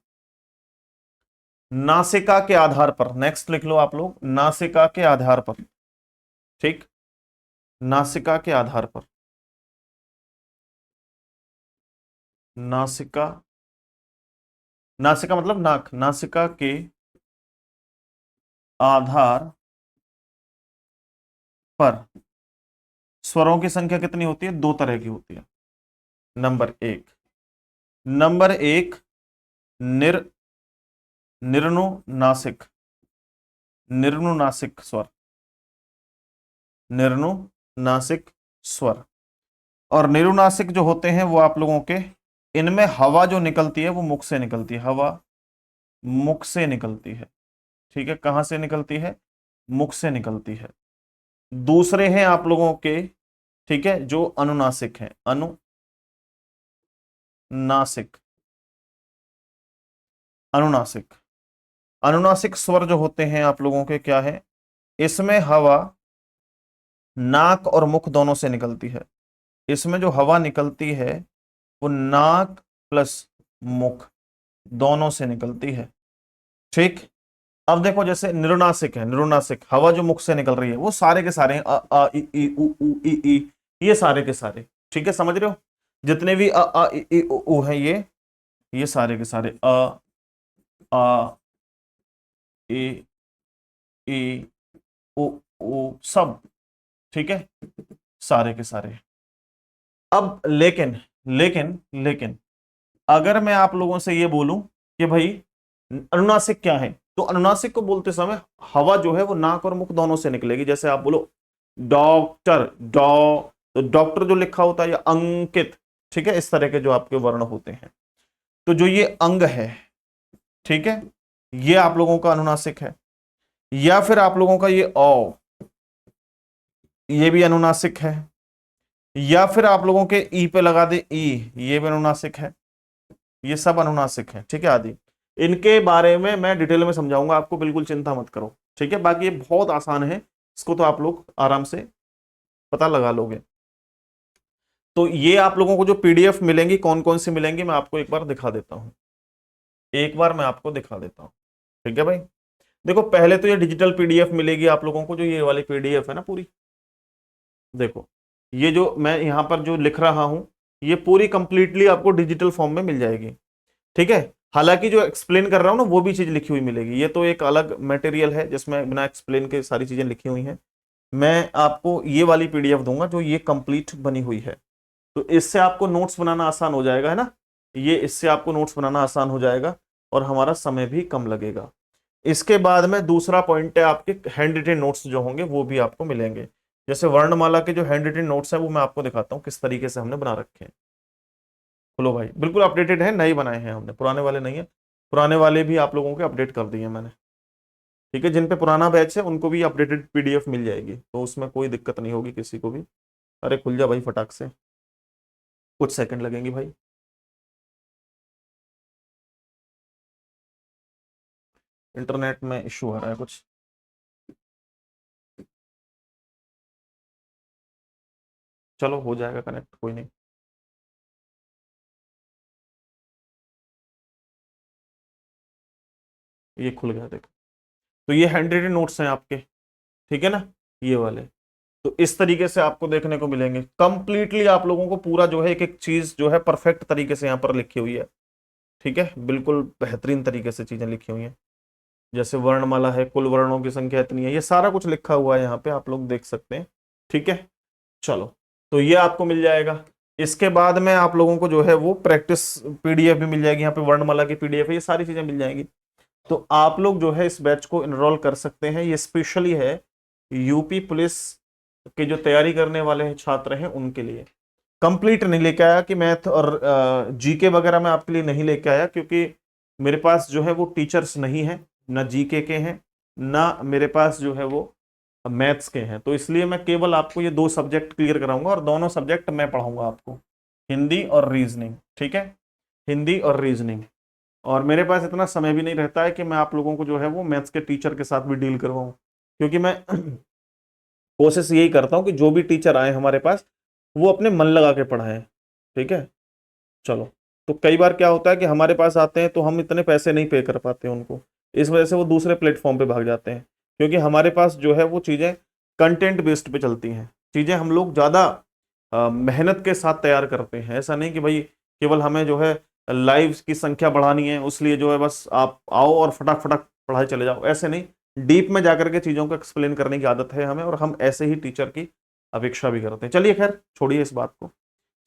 नासिका के आधार पर, नेक्स्ट लिख लो आप लोग, नासिका के आधार पर, ठीक, नासिका के आधार पर, नासिका, नासिका मतलब नाक, नासिका के आधार पर स्वरों की संख्या कितनी होती है, 2 तरह की होती है। नंबर 1, नंबर 1 निर निर्नुनासिक, निर्नुनासिक स्वर, निर्नुनासिक स्वर। और निरुनासिक जो होते हैं वो आप लोगों के, इनमें हवा जो निकलती है वो मुख से निकलती है, हवा मुख से निकलती है, ठीक है, कहां से निकलती है, मुख से निकलती है। दूसरे हैं आप लोगों के, ठीक है, जो अनुनासिक हैं, अनुनासिक, अनुनासिक, अनुनासिक स्वर जो होते हैं आप लोगों के क्या है, इसमें हवा नाक और मुख दोनों से निकलती है। इसमें जो हवा निकलती है वो नाक प्लस मुख, दोनों से निकलती है। ठीक, अब देखो जैसे निरुनासिक है, निरुनासिक हवा जो मुख से निकल रही है वो सारे के सारे अ आ इ ई उ ऊ ई ई, ये सारे के सारे, ठीक है, समझ रहे हो, जितने भी अ आ इ ई उ ऊ हैं ये सारे के सारे अ आ इ ई उ ऊ सब, ठीक है, सारे के सारे। अब लेकिन लेकिन लेकिन अगर मैं आप लोगों से ये बोलूं कि भाई अनुनासिक क्या है, तो अनुनासिक को बोलते समय हवा जो है वो नाक और मुख दोनों से निकलेगी। जैसे आप बोलो डॉक्टर, डॉ, तो डॉक्टर जो लिखा होता है या अंकित, ठीक है, इस तरह के जो आपके वर्ण होते हैं। तो जो ये अंग है, ठीक है, ये आप लोगों का अनुनासिक है। या फिर आप लोगों का ये औ, ये भी अनुनासिक है। या फिर आप लोगों के ई पे लगा दे ई, ये भी अनुनासिक है। ये सब अनुनासिक है, ठीक है आदि। इनके बारे में मैं डिटेल में समझाऊंगा आपको, बिल्कुल चिंता मत करो, ठीक है। बाकी ये बहुत आसान है, इसको तो आप लोग आराम से पता लगा लोगे। तो ये आप लोगों को जो पीडीएफ मिलेंगी, कौन कौन सी मिलेंगी, मैं आपको एक बार दिखा देता हूं, एक बार मैं आपको दिखा देता हूं, ठीक है भाई। देखो पहले तो ये डिजिटल पीडीएफ मिलेगी आप लोगों को, जो ये वाली पीडीएफ है ना पूरी, देखो ये जो मैं यहां पर जो लिख रहा हूं, ये पूरी कंप्लीटली आपको डिजिटल फॉर्म में मिल जाएगी, ठीक है। हालांकि जो एक्सप्लेन कर रहा हूं ना वो भी चीज लिखी हुई मिलेगी, ये तो एक अलग मटेरियल है जिसमें बिना एक्सप्लेन के सारी चीजें लिखी हुई हैं। मैं आपको ये वाली पीडीएफ दूंगा जो ये कंप्लीट बनी हुई है, तो इससे आपको नोट्स बनाना आसान हो जाएगा, है ना, ये इससे आपको नोट्स बनाना आसान हो जाएगा और हमारा समय भी कम लगेगा। इसके बाद में दूसरा पॉइंट है, आपके हैंड रिटेन नोट्स जो होंगे वो भी आपको मिलेंगे। जैसे वर्णमाला के जो हैंड रिटेन नोट्स हैं वो मैं आपको दिखाता हूँ किस तरीके से हमने बना रखे हैं। खोलो भाई, बिल्कुल अपडेटेड है, नए बनाए हैं हमने, पुराने वाले नहीं है। पुराने वाले भी आप लोगों के अपडेट कर दिए मैंने, ठीक है। जिन पे पुराना बैच है उनको भी अपडेटेड पीडीएफ मिल जाएगी, तो उसमें कोई दिक्कत नहीं होगी किसी को भी। अरे खुल जा भाई फटाक से, कुछ सेकंड लगेंगे भाई। इंटरनेट में इश्यू आ रहा है कुछ। चलो हो जाएगा कनेक्ट, कोई नहीं। ये खुल गया देखो, तो ये हैंड रिटेन नोट्स हैं आपके, ठीक है ना, ये वाले। तो इस तरीके से आपको देखने को मिलेंगे कंप्लीटली, आप लोगों को पूरा जो है एक एक चीज जो है परफेक्ट तरीके से यहाँ पर लिखी हुई है, ठीक है, बिल्कुल बेहतरीन तरीके से चीजें लिखी हुई हैं। जैसे वर्णमाला है, कुल वर्णों की संख्या इतनी है, ये सारा कुछ लिखा हुआ है यहाँ पे, आप लोग देख सकते हैं, ठीक है। चलो, तो ये आपको मिल जाएगा। इसके बाद में आप लोगों को जो है वो प्रैक्टिस पीडीएफ भी मिल जाएगी, यहाँ पे वर्णमाला की पीडीएफ है, ये सारी चीजें मिल जाएंगी। तो आप लोग जो है इस बैच को इनरोल कर सकते हैं, ये स्पेशली है यूपी पुलिस के जो तैयारी करने वाले हैं छात्र हैं उनके लिए। कंप्लीट नहीं लेके आया कि मैथ और जीके वगैरह मैं आपके लिए नहीं लेके आया, क्योंकि मेरे पास जो है वो टीचर्स नहीं है, ना जीके के हैं ना मेरे पास जो है वो मैथ्स के हैं। तो इसलिए मैं केवल आपको ये दो सब्जेक्ट क्लियर कराऊंगा, और दोनों सब्जेक्ट मैं पढ़ाऊंगा आपको, हिंदी और रीजनिंग, ठीक है, हिंदी और रीजनिंग। और मेरे पास इतना समय भी नहीं रहता है कि मैं आप लोगों को जो है वो मैथ्स के टीचर के साथ भी डील करवाऊं, क्योंकि मैं कोशिश यही करता हूं कि जो भी टीचर आए हमारे पास वो अपने मन लगा के पढ़ाएं, ठीक है। चलो, तो कई बार क्या होता है कि हमारे पास आते हैं तो हम इतने पैसे नहीं पे कर पाते उनको, इस वजह से वो दूसरे प्लेटफॉर्म पे भाग जाते हैं, क्योंकि हमारे पास जो है वो चीज़ें कंटेंट बेस्ड पे चलती हैं, चीज़ें हम लोग ज़्यादा मेहनत के साथ तैयार करते हैं। ऐसा नहीं कि भाई केवल हमें जो है लाइव की संख्या बढ़ानी है उसलिए जो है बस आप आओ और फटाक फटाक पढ़ाई चले जाओ, ऐसे नहीं, डीप में जाकर के चीज़ों को एक्सप्लेन करने की आदत है हमें, और हम ऐसे ही टीचर की अपेक्षा भी करते हैं। चलिए खैर छोड़िए इस बात को,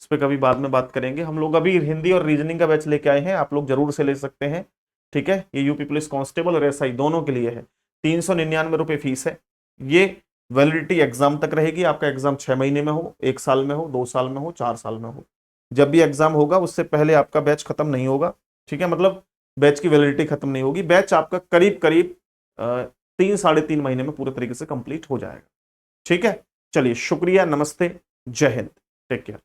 इस पर कभी बाद में बात करेंगे। हम लोग अभी हिंदी और रीजनिंग का बैच लेके आए हैं, आप लोग जरूर से ले सकते हैं, ठीक है। ये यूपी पुलिस कांस्टेबल और एसआई दोनों के लिए है, 399 रुपये फीस है। ये वैलिडिटी एग्जाम तक रहेगी, आपका एग्जाम 6 महीने में हो, 1 साल में हो, 2 साल में हो, 4 साल में हो, जब भी एग्जाम होगा उससे पहले आपका बैच खत्म नहीं होगा, ठीक है, मतलब बैच की वैलिडिटी खत्म नहीं होगी। बैच आपका करीब करीब 3 साढ़े 3 महीने में पूरे तरीके से कंप्लीट हो जाएगा, ठीक है। चलिए शुक्रिया, नमस्ते, जय हिंद, टेक केयर।